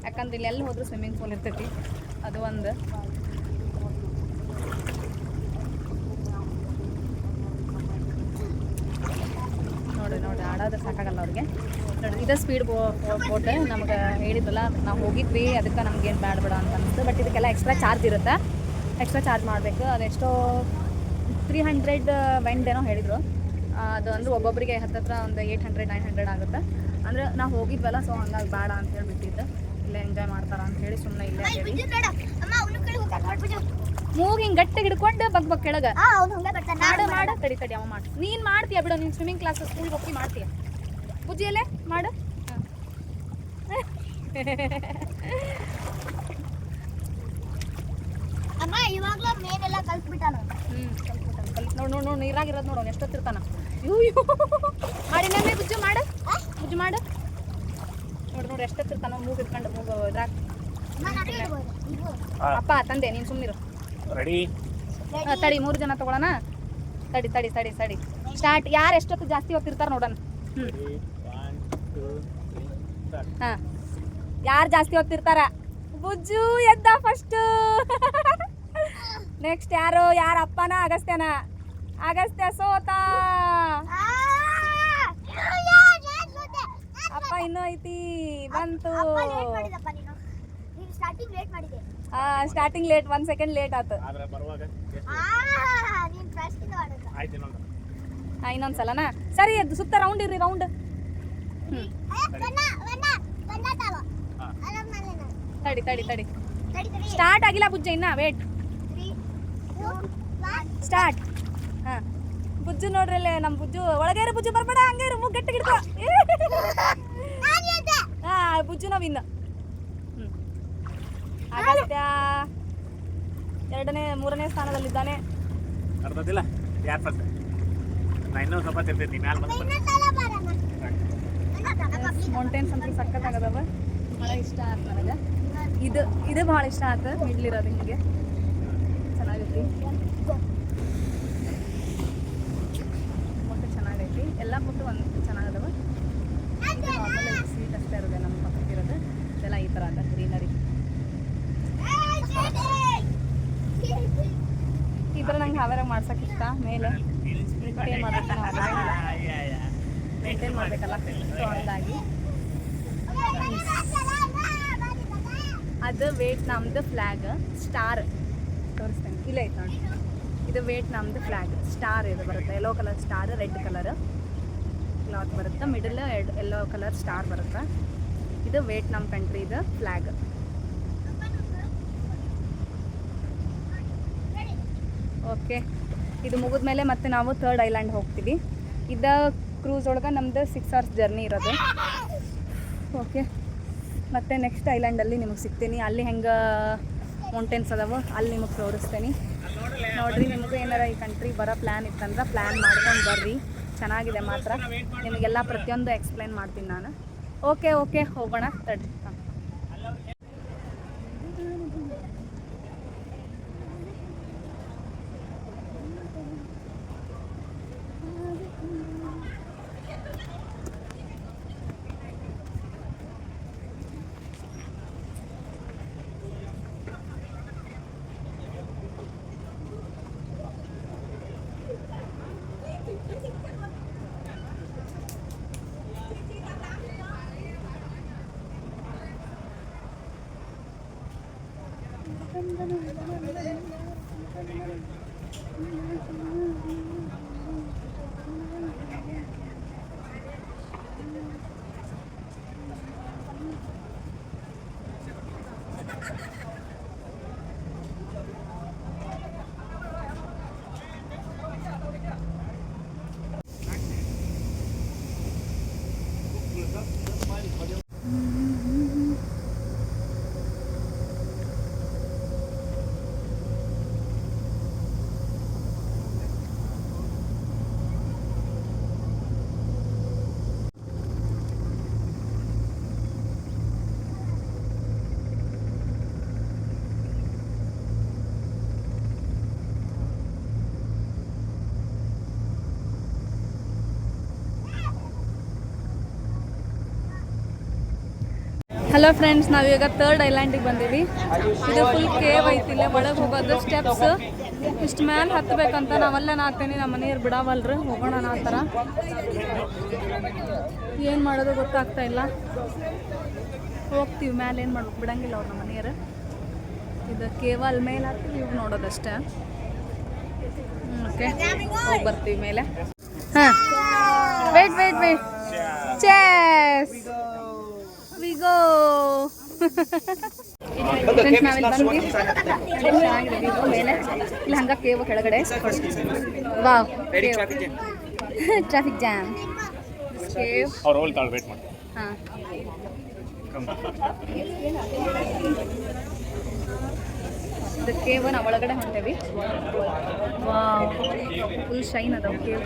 ಯಾಕಂದ್ರೆ ಇಲ್ಲಿ ಎಲ್ಲಿ ಹೋದ್ರೂ ಸ್ವಿಮ್ಮಿಂಗ್ ಪೂಲ್ ಇರ್ತೈತಿ. ಅದು ಒಂದು. ನೋಡಿ ಆಡೋದು ಸಾಕಾಗಲ್ಲ ಅವ್ರಿಗೆ. ನೋಡಿ ಇದು ಸ್ಪೀಡ್ ಬೋಟ್. ನಮ್ಗೆ ಹೇಳಿದ್ರಲ್ಲ, ನಾವು ಹೋಗಿದ್ವಿ, ಅದಕ್ಕೆ ನಮ್ಗೇನು ಬೇಡ ಅಂತ ಅನಿಸ್ತು. ಬಟ್ ಇದಕ್ಕೆಲ್ಲ ಎಕ್ಸ್ಟ್ರಾ ಚಾರ್ಜ್ ಇರುತ್ತೆ. ಎಕ್ಸ್ಟ್ರಾ ಚಾರ್ಜ್ ಮಾಡಬೇಕು. ಅದೆಷ್ಟೋ 300 ವೆಂಡೇನೋ ಹೇಳಿದರು. ಅದು ಅಂದ್ರೆ ಒಬ್ಬೊಬ್ಬರಿಗೆ ಹತ್ತತ್ರ ಒಂದು 800-900 ಆಗುತ್ತೆ. ಅಂದರೆ ನಾವು ಹೋಗಿದ್ವಲ್ಲ, ಸೊ ಹಂಗಾಗಿ ಬೇಡ ಅಂತ ಹೇಳಿಬಿಟ್ಟಿದ್ದು. ಇಲ್ಲೇ ಎಂಜಾಯ್ ಮಾಡ್ತಾರ ಅಂತ ಹೇಳಿ ಸುಮ್ಮನೆ ಇಲ್ಲೇ ಹೇಳಿ ಮೂಗ್ ಹಿಂಗೆ ಗಟ್ಟಿಗೆ ಹಿಡ್ಕೊಂಡು ಬಗ್ ಕೆಳಗೆ ಮಾಡು. ತಡಿ ಅವ ಮಾಡು. ನೀನು ಮಾಡ್ತೀಯ ಬಿಡು, ನೀನು ಸ್ವಿಮ್ಮಿಂಗ್ ಕ್ಲಾಸ್ ಸ್ಕೂಲ್ಗೆ ಹೋಗಿ ಮಾಡ್ತೀಯ. ಬುಜ್ಜಿಯಲ್ಲೇ ಮಾಡು. ನೋಡು ನೀರಾಗಿರೋದು ನೋಡು, ಅವ್ನು ಎಷ್ಟೊತ್ತಿರ್ತಾನ. ಮಾಡಿನೇ ಬುಜ್ಜು ಮಾಡು. ನೋಡಿ ಎಷ್ಟೊತ್ತಿರ್ತಾನ ಮೂಗು ಇಟ್ಕೊಂಡು. ಮೂಗು ಇದ್ರಾಗ ಅಪ್ಪ ತಂದೆ, ನೀನು ಸುಮ್ಮನಿರು. ರೆಡಿ? ತಡಿ 3 ಜನ ತಗೊಳ್ಳೋಣ. ತಡಿ ಸ್ಟಾರ್ಟ್. ಯಾರು ಎಷ್ಟೊತ್ತು ಜಾಸ್ತಿ ಹೊತ್ತಿರ್ತಾರೆ ನೋಡೋಣ. ಹಾಂ, ಯಾರು ಜಾಸ್ತಿ ಹೊತ್ತಿರ್ತಾರ? ಬುಜ್ಜು ಎದ್ದ ಫಸ್ಟ್. ನೆಕ್ಸ್ಟ್ ಯಾರು ಅಪ್ಪನ ಅಗಸ್ತ್ಯ ಸೋತ. ಅಪ್ಪ ಇನ್ನೂ ಐತಿ, ಬಂತು. ಸ್ಟಾರ್ಟಿಂಗ್ ಲೇಟ್, 1 ಸೆಕೆಂಡ್ ಲೇಟ್ ಆಯ್ತು. ಇನ್ನೊಂದ್ಸಲನಾ? ಸರಿ, ಅದು ಸುತ್ತ ರೌಂಡ್ ಇರ್ರಿ, ರೌಂಡ್. ತಡಿ ಸ್ಟಾರ್ಟ್ ಆಗಿಲ್ಲ ಬುಜ್ಜು, ಇನ್ನ ವೇಟ್. ಸ್ಟಾರ್ಟ್. ಹಾಂ, ಬುಜ್ಜು ನೋಡ್ರಲ್ಲೇ, ನಮ್ಮ ಬುಜ್ಜು ಒಳಗೆ ಇರು. ಬುಜ್ಜು ಬರ್ಬೇಡ, ಹಂಗೆ ಇರು, ಮೂಗು ಗಟ್ಟಿ ಹಿಡ್ಕೊ. ಹಾಂ, ಬುಜ್ಜು ನಾವು ಇನ್ನು. ಅಗಸ್ತ್ಯ 2ನೇ 3ನೇ ಸ್ಥಾನದಲ್ಲಿದ್ದಾನೆ. ಅರ್ಧದಿಲ್ಲ ಯಾರು ಫಸ್ಟ್? ನಾ ಇನ್ನೂ ಸ್ವಲ್ಪ ತಿರ್ತೀನಿ ಮ್ಯಾಲೆ ಬಂದು. ಮೌಂಟೇನ್ಸ್ ಅಂತ ಸಖತ್ತಾಗದವ. ಭಾಳ ಇಷ್ಟ ಆಯ್ತು ನನಗೆ. ಇದು ಭಾಳ ಇಷ್ಟ ಆಯ್ತು. ಮಿಡ್ಲಿರೋದು ಹಿಂಗೆ ಚೆನ್ನಾಗೈತಿ. ಬೋಟ್ ಚೆನ್ನಾಗೈತಿ. ಎಲ್ಲ ಬೋಟು ಒಂದು ಚೆನ್ನಾಗದವ. ನಾರ್ಮಲ್ ಸೀಟ್ ಅಷ್ಟೇ ಇರೋದೆ ನಮ್ಮ ಪಕ್ಕಕ್ಕಿರೋದು. ಇದೆಲ್ಲ ಈ ಥರ ಅದ ಗ್ರೀನರಿ. ಈ ಥರ ನಂಗೆ ಹಾವೇರಾಗ ಮಾಡ್ಸೋಕೆ ಇಷ್ಟ. ಮೇಲೆ ಮೇಂಟೈನ್ ಮಾಡಬೇಕಲ್ಲ, ಸೊ ಹಂಗಾಗಿ. ಅದು ವಿಯೆಟ್ನಾಮ್ದು ಫ್ಲ್ಯಾಗ್ ಸ್ಟಾರ್ ತೋರಿಸ್ತೇನೆ. ಇಲ್ಲೇ ಐತೆ ನೋಡಿ. ಇದು ವಿಯೆಟ್ನಾಮ್ದು ಫ್ಲ್ಯಾಗ್, ಸ್ಟಾರ್ ಇದು ಬರುತ್ತೆ, yellow colour star, red colour cloth ಬರುತ್ತೆ, ಮಿಡಲ್ ಯೆಲ್ಲೋ ಕಲರ್ ಸ್ಟಾರ್ ಬರುತ್ತೆ. ಇದು ವಿಯೆಟ್ನಾಮ್ ಕಂಟ್ರಿ ಇದು ಫ್ಲ್ಯಾಗ್. ಓಕೆ, ಇದು ಮುಗಿದ್ಮೇಲೆ ಮತ್ತೆ ನಾವು 3rd ಐಲ್ಯಾಂಡ್ ಹೋಗ್ತೀವಿ. ಇದು ಕ್ರೂಸ್ ಒಳಗೆ ನಮ್ಮದು 6 hours ಜರ್ನಿ ಇರೋದು. ಓಕೆ, ಮತ್ತು ನೆಕ್ಸ್ಟ್ ಐಲ್ಯಾಂಡಲ್ಲಿ ನಿಮಗೆ ಸಿಗ್ತೀನಿ. ಅಲ್ಲಿ ಹೆಂಗೆ ಮೌಂಟೇನ್ಸ್ ಅದಾವೆ ಅಲ್ಲಿ ನಿಮಗೆ ತೋರಿಸ್ತೀನಿ. ನೋಡಿರಿ, ನಿಮಗೂ ಏನಾರ ಈ ಕಂಟ್ರಿ ಬರೋ ಪ್ಲ್ಯಾನ್ ಇತ್ತಂದ್ರೆ ಪ್ಲ್ಯಾನ್ ಮಾಡ್ಕೊಂಡು ಬರ್ರಿ, ಚೆನ್ನಾಗಿದೆ ಮಾತ್ರ. ನಿಮಗೆಲ್ಲ ಪ್ರತಿಯೊಂದು ಎಕ್ಸ್ಪ್ಲೈನ್ ಮಾಡ್ತೀನಿ ನಾನು. ಓಕೆ ಹೋಗೋಣ ತಡ್ರಿ. ಹಲೋ ಫ್ರೆಂಡ್ಸ್, ನಾವೀಗ 3rd ಐಲ್ಯಾಂಡಿಗೆ ಬಂದೀವಿ. ಇದು ಫುಲ್ ಕೇವ್ ಐತಿ, ಇಲ್ಲೇ ಒಳಗೆ ಹೋಗೋದು ಸ್ಟೆಪ್ಸ್. ಇಷ್ಟು ಮೇಲೆ ಹತ್ತಬೇಕಂತ ನಾವೆಲ್ಲ ನಾಗ್ತೇನೆ, ನಮ್ಮ ಮನೆಯವ್ರು ಬಿಡವಲ್ರಿ, ಹೋಗೋಣ ಆ ಥರ. ಏನು ಮಾಡೋದು ಗೊತ್ತಾಗ್ತಾ ಇಲ್ಲ. ಹೋಗ್ತೀವಿ ಮೇಲೆ, ಏನು ಮಾಡ್ಬೇಕು, ಬಿಡಂಗಿಲ್ಲ ಅವ್ರು ನಮ್ಮ ಮನೆಯವರು. ಇದು ಕೇವ್ ಅಲ್ಲಿ ಮೇಲೆ ಹತ್ತಿ ಇವು ನೋಡೋದಷ್ಟೇ. ಓಕೆ, ಹೋಗಿ ಬರ್ತೀವಿ ಮೇಲೆ. ಹಾಂ, ವೇಟ್ ಚೆಸ್ we go. ಫ್ರೆಂಡ್ಸ್, ನಾವಿಲ್ಲಿ ಬಂದ್ವಿ. ಚೆನ್ನಾಗಿದೆ ವ್ಯೂ ಮೇಲೆ. ಇಲ್ಲಿ ಹಂಗೆ ಕೇವ್ ಕೆಳಗಡೆ. Wow, traffic jam. ಕೇವ್ ಅವ್ರು ಹೋಲ್ ತಾಳು ವೇಟ್ ಮಾಡಿ. ಹಾಂ, ಇದು ಕೇವ್ ನಾವು ಒಳಗಡೆ ಹೊಂಟೇವಿ. ವಾವ್, ಫುಲ್ ಶೈನ್ ಅದಾವ ಕೇವ್.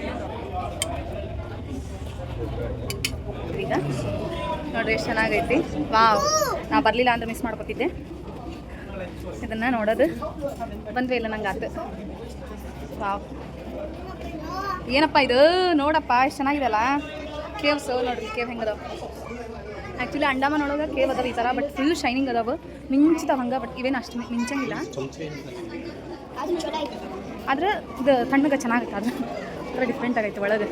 ಈಗ ನೋಡ್ರಿ ಎಷ್ಟು ಚೆನ್ನಾಗೈತಿ. ವಾವ್, ನಾ ಬರಲಿಲ್ಲ ಅಂದ್ರೆ ಮಿಸ್ ಮಾಡ್ಕೊತಿದ್ದೆ ಇದನ್ನು ನೋಡೋದು. ಬಂದ್ವಿ ಇಲ್ಲ ನಂಗೆ ಆತು. ವಾವ್, ಏನಪ್ಪ ಇದು, ನೋಡಪ್ಪ ಎಷ್ಟು ಚೆನ್ನಾಗಿದೆಲ್ಲ ಕೇವ್ಸ್. ನೋಡ್ರಿ ಕೇವ್ ಹೆಂಗೆ ಅದಾವ. ಆ್ಯಕ್ಚುಲಿ ಅಂಡಮಾನ್ ಒಳಗೆ ಕೇವ್ ಅದಾವ ಈ ಥರ, ಬಟ್ ಫುಲ್ ಶೈನಿಂಗ್ ಅದಾವ, ಮಿಂಚಿದಾವ ಹಂಗೆ. ಬಟ್ ಇವೇನು ಅಷ್ಟು ಮಿಂಚಂಗಿಲ್ಲ, ಆದ್ರೆ ಇದು ತಣ್ಣಗೆ ಚೆನ್ನಾಗೈತೆ. ಆದ್ರೆ ಥರ ಡಿಫ್ರೆಂಟ್ ಆಗೈತೆ ಒಳಗೆ.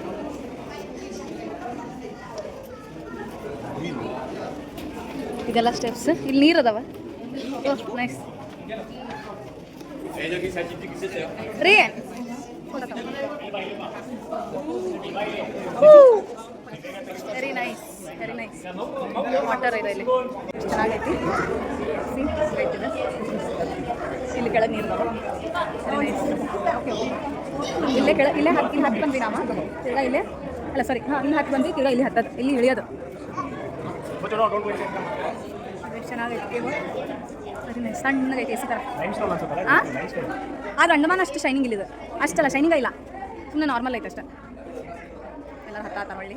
ಇದೆಲ್ಲ ಸ್ಟೆಪ್ಸ್. ಇಲ್ಲಿ ನೀರು ಅದಾವ. ಓಹ್, ನೈಸ್ ರೀ. ವೆರಿ ನೈಸ್ ವಾಟರ್ ಇದೆ ಇಲ್ಲಿ, ಚೆನ್ನಾಗೈತಿ. ಇಲ್ಲಿ ಕೆಳಗೆ ನೀರು ಅದಾವ. Very nice. ಇಲ್ಲೇ ಇಲ್ಲೇ ಹತ್ತಿ ಬಂದ್ವಿ ನಾವು. ತಿರ್ಗಾ ಇಲ್ಲೇ ಅಲ್ಲ ಸಾರಿ, ಹಾಂ, ಇಲ್ಲಿ ಹತ್ತಿ ಬಂದ್ವಿ. ತಿರ್ಗಾ ಇಲ್ಲಿ ಹತ್ತದು, ಇಲ್ಲಿ ಇಳಿಯೋದು. ಚೆನ್ನಾಗೈತಿ. Very nice. ಸಣ್ಣಗೈತಿ ಎಸಿ ಥರ. ಹಾಂ, ಆದ್ರೆ ಅಂಡಮಾನ ಅಷ್ಟು ಶೈನಿಂಗ್ ಇಲ್ಲಿದೆ. ಅಷ್ಟಲ್ಲ, ಶೈನಿಂಗ ಇಲ್ಲ, ಸುಮ್ಮನೆ ನಾರ್ಮಲ್ ಐತೆ ಅಷ್ಟೇ. ಎಲ್ಲ ಹತ್ತಾರ ಒಳ್ಳೆ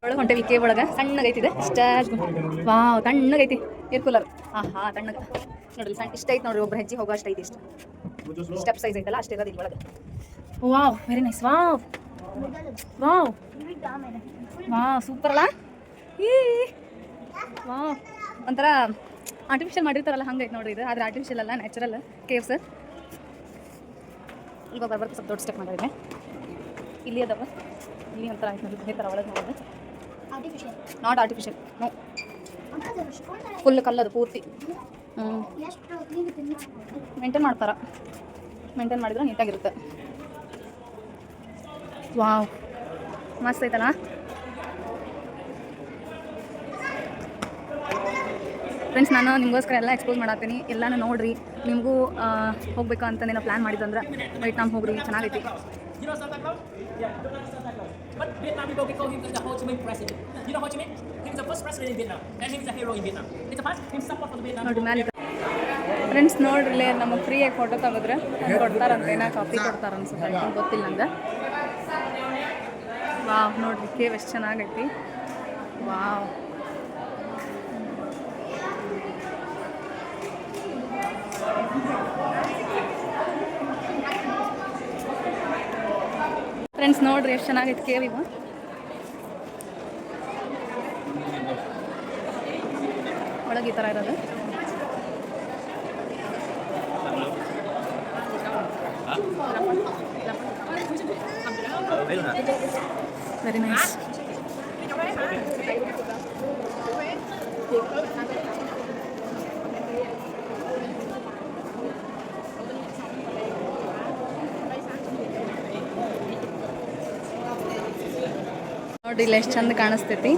ಒಳಗೆ ಹೊಂಟೇವಿ. ಕೇವ್ ಒಳಗೆ ಸಣ್ಣಗೈತಿದೆ ಇಷ್ಟ. ವಾವ್, ತಣ್ಣಗೈತಿ. Air cooler. ಹಾಂ ತಣ್ಣಗೆ ನೋಡ್ರಿ. ಸಣ್ಣ ಇಷ್ಟ ಐತೆ ನೋಡ್ರಿ, ಒಬ್ರು ಹೆಜ್ಜೆ ಹೋಗೋ ಅಷ್ಟು ಐತಿ. ಇಷ್ಟ ಸ್ಟೆಪ್ ಸೈಜ್ ಐತಲ್ಲ, ಅಷ್ಟೇ ಇರೋದು ಇಲ್ಲಿ ಒಳಗೆ. Wow, very nice. Wow super ಅಲ್ಲ. ವಾವ್, ಒಂಥರ ಆರ್ಟಿಫಿಷಿಯಲ್ ಮಾಡಿರ್ತಾರಲ್ಲ ಹಂಗೈತೆ ನೋಡ್ರಿ ಇದು. ಆದರೆ ಆರ್ಟಿಫಿಷಿಯಲ್ ಅಲ್ಲ, ನ್ಯಾಚುರಲ್ ಕೇವ್ಸ್. ಈಗ ಬರ್ಬೇಕು ಸ್ವಲ್ಪ ದೊಡ್ಡ ಸ್ಟೆಪ್ ಮಾಡಿದ್ರೆ ಇಲ್ಲಿ ಅದಾವ. ಇಲ್ಲಿ ಒಂಥರ ಆಯ್ತು ನೋಡಿ, ಇದೇ ಥರ ಒಳಗೆ ನೋಡೋದು. ನಾಟ್ ಆರ್ಟಿಫಿಷಿಯಲ್, ನೋ, ಫುಲ್ ಕಲ್ಲದು ಪೂರ್ತಿ. ಮೇಂಟೈನ್ ಮಾಡ್ತಾರೆ ಮೇಂಟೈನ್ ಮಾಡಿದ್ರೆ ನೀಟಾಗಿರುತ್ತೆ. ವಾವ್, ಮಸ್ತ್ ಐತಲ್ಲ. ಫ್ರೆಂಡ್ಸ್, ನಾನು ನಿಮಗೋಸ್ಕರ ಎಲ್ಲ ಎಕ್ಸ್ಪೋಸ್ ಮಾಡತ್ತೀನಿ. ಎಲ್ಲನೂ ನೋಡಿರಿ. ನಿಮಗೂ ಹೋಗ್ಬೇಕು ಅಂತಂದೇನೋ ಪ್ಲ್ಯಾನ್ ಮಾಡಿದಂದ್ರೆ ವಿಯೆಟ್ನಾಮ್ ಹೋಗ್ರಿ, ಚೆನ್ನಾಗೈತಿ. But Vietnam people call him the Ho Chi Minh president. You know Ho Chi Minh? He was the first president in Vietnam, and he was a hero in Vietnam. In the past, he support for the Vietnam. ನೋಡಿರಿ ಮ್ಯಾಲೆ. Friends ನೋಡ್ರಿ, ನಮಗೆ ಫ್ರೀಯಾಗಿ photo ತೆಗೆದ್ರೆ ಕೊಡ್ತಾರಂತೆ, ಏನೋ copy ಕೊಡ್ತಾರೆ ಅನ್ಸುತ್ತೆ, ನನಗೆ ಗೊತ್ತಿಲ್ಲ ನಂಗೆ. ವಾವ್, ನೋಡ್ರಿ ಕೇವ್ ಎಷ್ಟು ಚೆನ್ನಾಗೈತಿ. ವಾವ್, ಫ್ರೆಂಡ್ಸ್ ನೋಡ್ರಿ ಎಷ್ಟು ಚೆನ್ನಾಗೈತಿ ಕೇವ್. ಇವ ಒಳಗೆ ಈ ಥರ ಇರೋದು. Very nice. ನೋಡಿ ಇಲ್ಲಿ ಎಷ್ಟು ಚಂದ ಕಾಣಿಸ್ತೈತಿ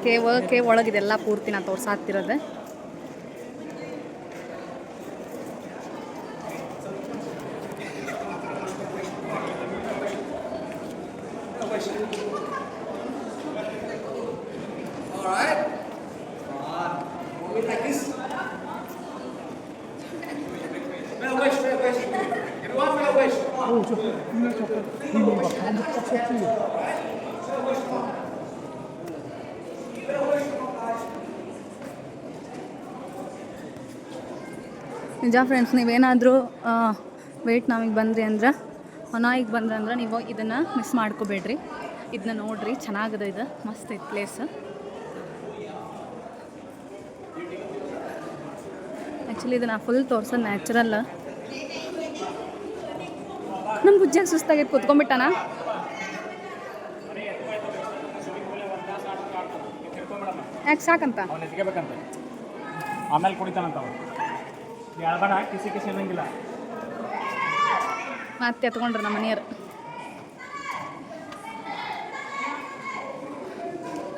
ಕೇವ್ ಒಳಗಿದೆಲ್ಲ ಪೂರ್ತಿ ನಾ ತೋರ್ಸಾತಿರೋದು. ನಿಜ ಫ್ರೆಂಡ್ಸ್, ನೀವೇನಾದರೂ ವಿಯೆಟ್ನಾಮಿಗೆ ಬಂದ್ರಿ ಅಂದ್ರೆ, ಹನಾಯಿಗೆ ಬಂದ್ರಿ ಅಂದ್ರೆ ನೀವು ಇದನ್ನು ಮಿಸ್ ಮಾಡ್ಕೋಬೇಡ್ರಿ. ಇದನ್ನ ನೋಡಿರಿ, ಚೆನ್ನಾಗದ, ಇದು ಮಸ್ತ್ ಐತೆ ಪ್ಲೇಸ್. ಆ್ಯಕ್ಚುಲಿ ಇದನ್ನು ಫುಲ್ ತೋರ್ಸೋದು ನ್ಯಾಚುರಲ್. ನಮ್ಮ ಬುಜ್ಜಿಯಾಗ ಸುಸ್ತಾಗೈತೆ, ಕುತ್ಕೊಂಡ್ಬಿಟ್ಟಾನ. ಯಾಕೆ ಸಾಕಂತ ಆಮೇಲೆ ಕುಡಿತಾನಂತ ಯಾಳ್ಬೇಡ, ಕಿಸಿ ಅನ್ನಂಗಿಲ್ಲ. ಮತ್ತೆ ಎತ್ಕೊಂಡ್ರು ನಮ್ಮ ಮನೆಯವ್ರು.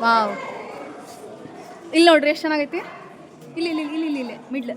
ವಾವ್, ಇಲ್ಲಿ ನೋಡ್ರಿ ಎಷ್ಟು ಚೆನ್ನಾಗೈತಿ. ಇಲ್ಲಿ ಇಲ್ಲಿ ಇಲ್ಲಿ ಇಲ್ಲಿ ಇಲ್ಲಿ ಮಿಡ್ಲ್.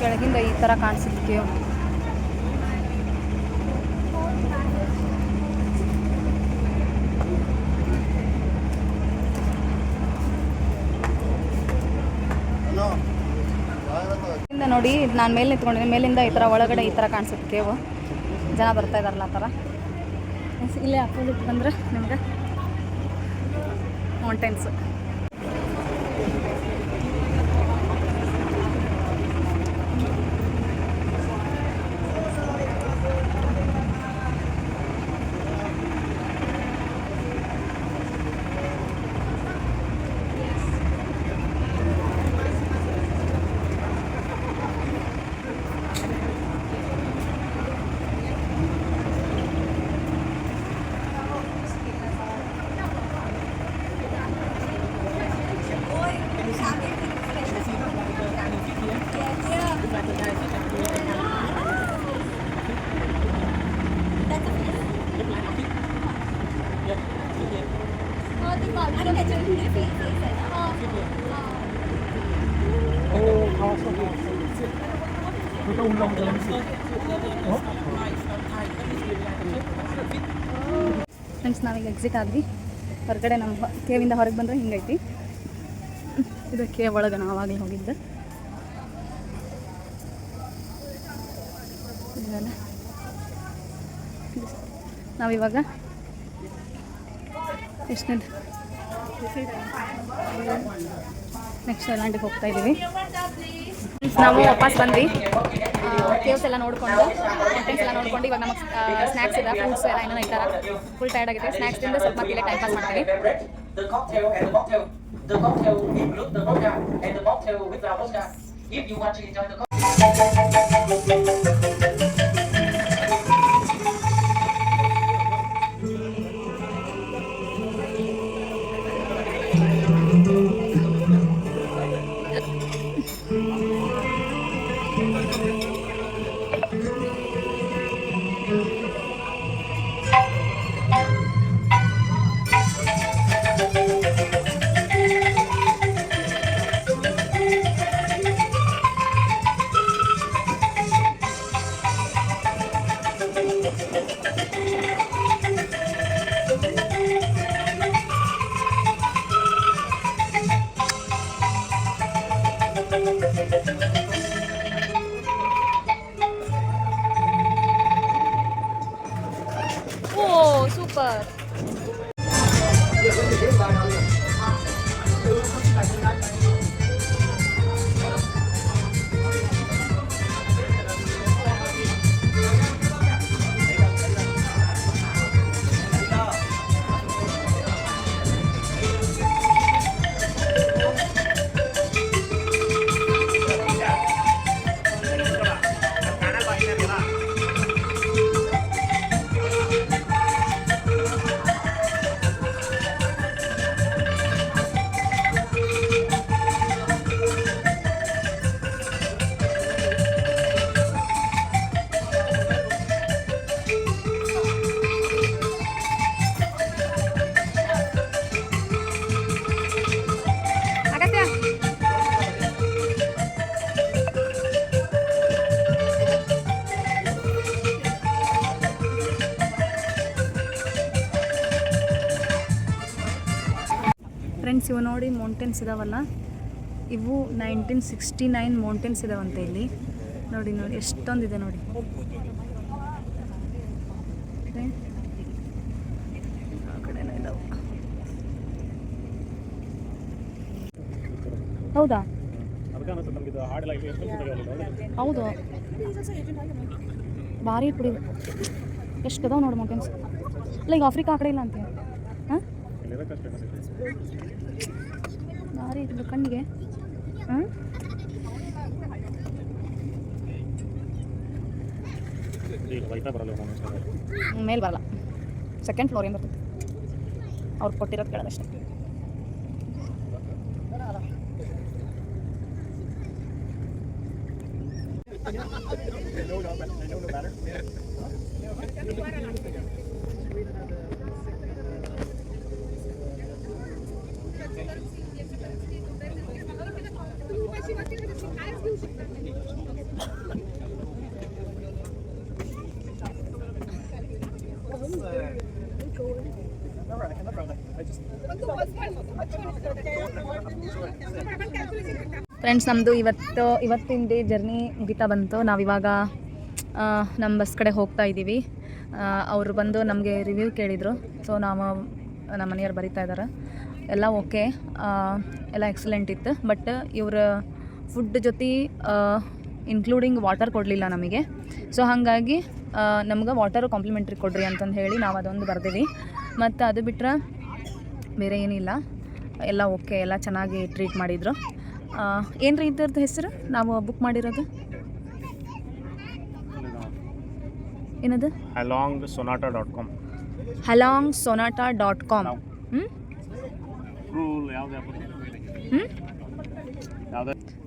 ಕೆಳಗಿಂದ ಈ ಥರ ಕಾಣಿಸುತ್ತೆ ಕೇವ್. ನೋಡಿ, ನಾನು ಮೇಲೆ ನಿಂತ್ಕೊಂಡಿದ್ದೀನಿ. ಮೇಲಿಂದ ಈ ಥರ ಒಳಗಡೆ ಈ ಥರ ಕಾಣಿಸುತ್ತೆ ಕೇವು. ಜನ ಬರ್ತಾ ಇದ್ದಾರಲ್ಲ ಆ ಥರ. ಇಲ್ಲೇ ಅಪೋಸಿಟ್ ಬಂದರೆ ನಿಮ್ಗೆ ಮೌಂಟೇನ್ಸ್. ಫ್ರೆಂಡ್ಸ್, ನಾವೀಗ ಎಕ್ಸಿಟ್ ಆದ್ವಿ. ಹೊರಗಡೆ ನಮ್ಮ ಕೇವಿಂದ ಹೊರಗೆ ಬಂದರೆ ಹಿಂಗೈತಿ. ಇದು ಕೇವ್ ಒಳಗೆ ನಾವು ಆವಾಗಲೇ ಹೋಗಿದ್ದು. ನಾವಿವಾಗ ಎಷ್ಟನೇದು ನೆಕ್ಸ್ಟ್ ಐಲ್ಯಾಂಡಿಗೆ ಹೋಗ್ತಾ ಇದ್ದೀವಿ. ನಾವು ವಾಪಸ್ ಬಂದ್ವಿ ಕೇವ್ಸ್ ಎಲ್ಲ ನೋಡ್ಕೊಂಡು ಮೌಂಟೇನ್ಸ್ ಎಲ್ಲ ನೋಡ್ಕೊಂಡು ಇವಾಗ ನಮಗೆ ಸ್ನ್ಯಾಕ್ಸ್ ಇದೆ ಫ್ರೂಟ್ಸ್ ಎಲ್ಲ ಏನೋ ಇಟ್ಟಾರ ಫುಲ್ ಟೈರ್ಡ್ ಆಗಿದೆ ಸ್ನ್ಯಾಕ್ಸ್ ತಿಂದು ಸ್ವಲ್ಪ ಮತ್ತೆ ಟೈಮ್ ಪಾಸ್ ಮಾಡ್ತೀವಿ The cocktail and the mocktail. The cocktail includes the vodka and the mocktail with the vodka. If you want to enjoy the oh super friends ಇವು ನೋಡಿ ಮೌಂಟೇನ್ಸ್ ಇದಾವಲ್ಲ ಇವು 1969 mountains ಇದಾವಂತೆ ಇಲ್ಲಿ ನೋಡಿ ನೋಡಿ ಎಷ್ಟೊಂದಿದೆ ನೋಡಿ ಆ ಕಡೆನೇ ಇದಾವೆ ಹೌದಾ ಹೌದು ಭಾರಿ ಇಟ್ಬಿಡಿ ಎಷ್ಟು ಅದಾವೆ ನೋಡಿ ಮೌಂಟೇನ್ಸ್ ಅಲ್ಲ ಈಗ ಆಫ್ರಿಕಾ ಆ ಕಡೆ ಇಲ್ಲ ಅಂತ ಹಾಂ ಭಾರಿ ಇಟ್ಬಿಡು ಕಣ್ಣಿಗೆ ಹಾಂ ಮೇಲೆ ಬರಲ್ಲ ಸೆಕೆಂಡ್ ಫ್ಲೋರ್ ಏನು ಬರ್ತದೆ ಅವ್ರು ಕೊಟ್ಟಿರೋದು ಕೇಳೋದಷ್ಟೇ ಫ್ರೆಂಡ್ಸ್ ನಮ್ಮದು ಇವತ್ತಿನ ಡೇ ಜರ್ನಿ ಮುಗಿತಾ ಬಂತು ನಾವಿವಾಗ ನಮ್ಮ ಬಸ್ ಕಡೆ ಹೋಗ್ತಾ ಇದ್ದೀವಿ ಅವರು ಬಂದು ನಮಗೆ ರಿವ್ಯೂ ಕೇಳಿದರು ಸೊ ನಾವು ನಮ್ಮ ಮನೆಯವ್ರು ಬರೀತಾ ಇದ್ದಾರೆ ಎಲ್ಲ ಓಕೆ ಎಲ್ಲ ಎಕ್ಸಲೆಂಟ್ ಇತ್ತು ಬಟ್ ಇವ್ರ ಫುಡ್ ಜೊತೆ ಇನ್ಕ್ಲೂಡಿಂಗ್ ವಾಟರ್ ಕೊಡಲಿಲ್ಲ ನಮಗೆ ಸೊ ಹಾಗಾಗಿ ನಮ್ಗೆ ವಾಟರು ಕಾಂಪ್ಲಿಮೆಂಟ್ರಿ ಕೊಡ್ರಿ ಅಂತಂದು ಹೇಳಿ ನಾವು ಅದೊಂದು ಬರ್ತೀವಿ ಮತ್ತು ಅದು ಬಿಟ್ಟರೆ ಬೇರೆ ಏನಿಲ್ಲ ಎಲ್ಲ ಓಕೆ ಎಲ್ಲ ಚೆನ್ನಾಗಿ ಟ್ರೀಟ್ ಮಾಡಿದರು ಏನು ರೀ ಇದ್ರದ್ದು ಹೆಸರು ನಾವು ಬುಕ್ ಮಾಡಿರೋದು ಏನದು halongSonata.com halongSonata.com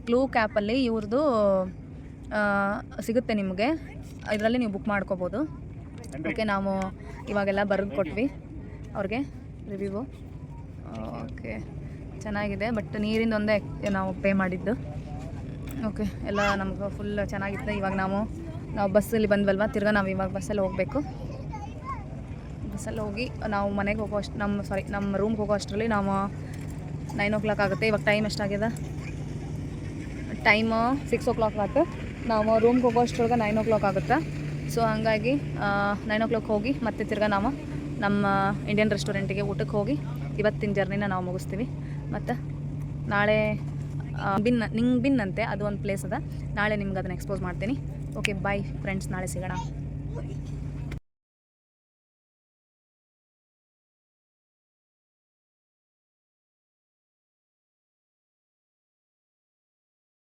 ಕ್ಲೂಕ್ ಆ್ಯಪಲ್ಲಿ ಇವ್ರದ್ದು ಸಿಗುತ್ತೆ ನಿಮಗೆ ಇದರಲ್ಲಿ ನೀವು ಬುಕ್ ಮಾಡ್ಕೋಬೋದು ಓಕೆ ನಾವು ಇವಾಗೆಲ್ಲ ಬರೆದು ಕೊಟ್ವಿ ಅವ್ರಿಗೆ ರಿವ್ಯೂ ಓಕೆ ಚೆನ್ನಾಗಿದೆ ಬಟ್ ನೀರಿಂದ ಒಂದೇ ನಾವು ಪೇ ಮಾಡಿದ್ದು ಓಕೆ ಎಲ್ಲ ನಮ್ಗೆ ಫುಲ್ ಚೆನ್ನಾಗಿತ್ತು ಇವಾಗ ನಾವು ಬಸ್ಸಲ್ಲಿ ಬಂದ್ವಲ್ವ ತಿರ್ಗಾ ನಾವು ಇವಾಗ ಬಸ್ಸಲ್ಲಿ ಹೋಗಬೇಕು ಬಸ್ಸಲ್ಲಿ ಹೋಗಿ ನಾವು ಮನೆಗೆ ಹೋಗೋ ಅಷ್ಟು ನಮ್ಮ ರೂಮ್ಗೆ ಹೋಗೋ ಅಷ್ಟರಲ್ಲಿ ನಾವು 9 o'clock ಆಗುತ್ತೆ ಇವಾಗ ಟೈಮ್ ಎಷ್ಟಾಗಿದೆ ಟೈಮು 6 o'clock ಆಗುತ್ತೆ ನಾವು ರೂಮ್ಗೆ ಹೋಗೋ ಅಷ್ಟರೊಳಗೆ 9 o'clock ಆಗುತ್ತೆ ಸೊ ಹಾಗಾಗಿ 9 o'clock ಹೋಗಿ ಮತ್ತೆ ತಿರ್ಗಾ ನಾವು ನಮ್ಮ ಇಂಡಿಯನ್ ರೆಸ್ಟೋರೆಂಟಿಗೆ ಊಟಕ್ಕೆ ಹೋಗಿ ಇವತ್ತಿನ ಜರ್ನಿನ ನಾವು ಮುಗಿಸ್ತೀವಿ ಮತ್ತು ನಾಳೆ ನಿಂಗ್ ಬಿನ್ ಅಂತೆ, ಅದು ಒಂದು ಪ್ಲೇಸ್ ಅದ. ನಾಳೆ ನಿಮ್ಗೆ ಅದನ್ನು ಎಕ್ಸ್ಪೋಸ್ ಮಾಡ್ತೀನಿ. ಓಕೆ ಬಾಯ್ ಫ್ರೆಂಡ್ಸ್, ನಾಳೆ ಸಿಗೋಣ.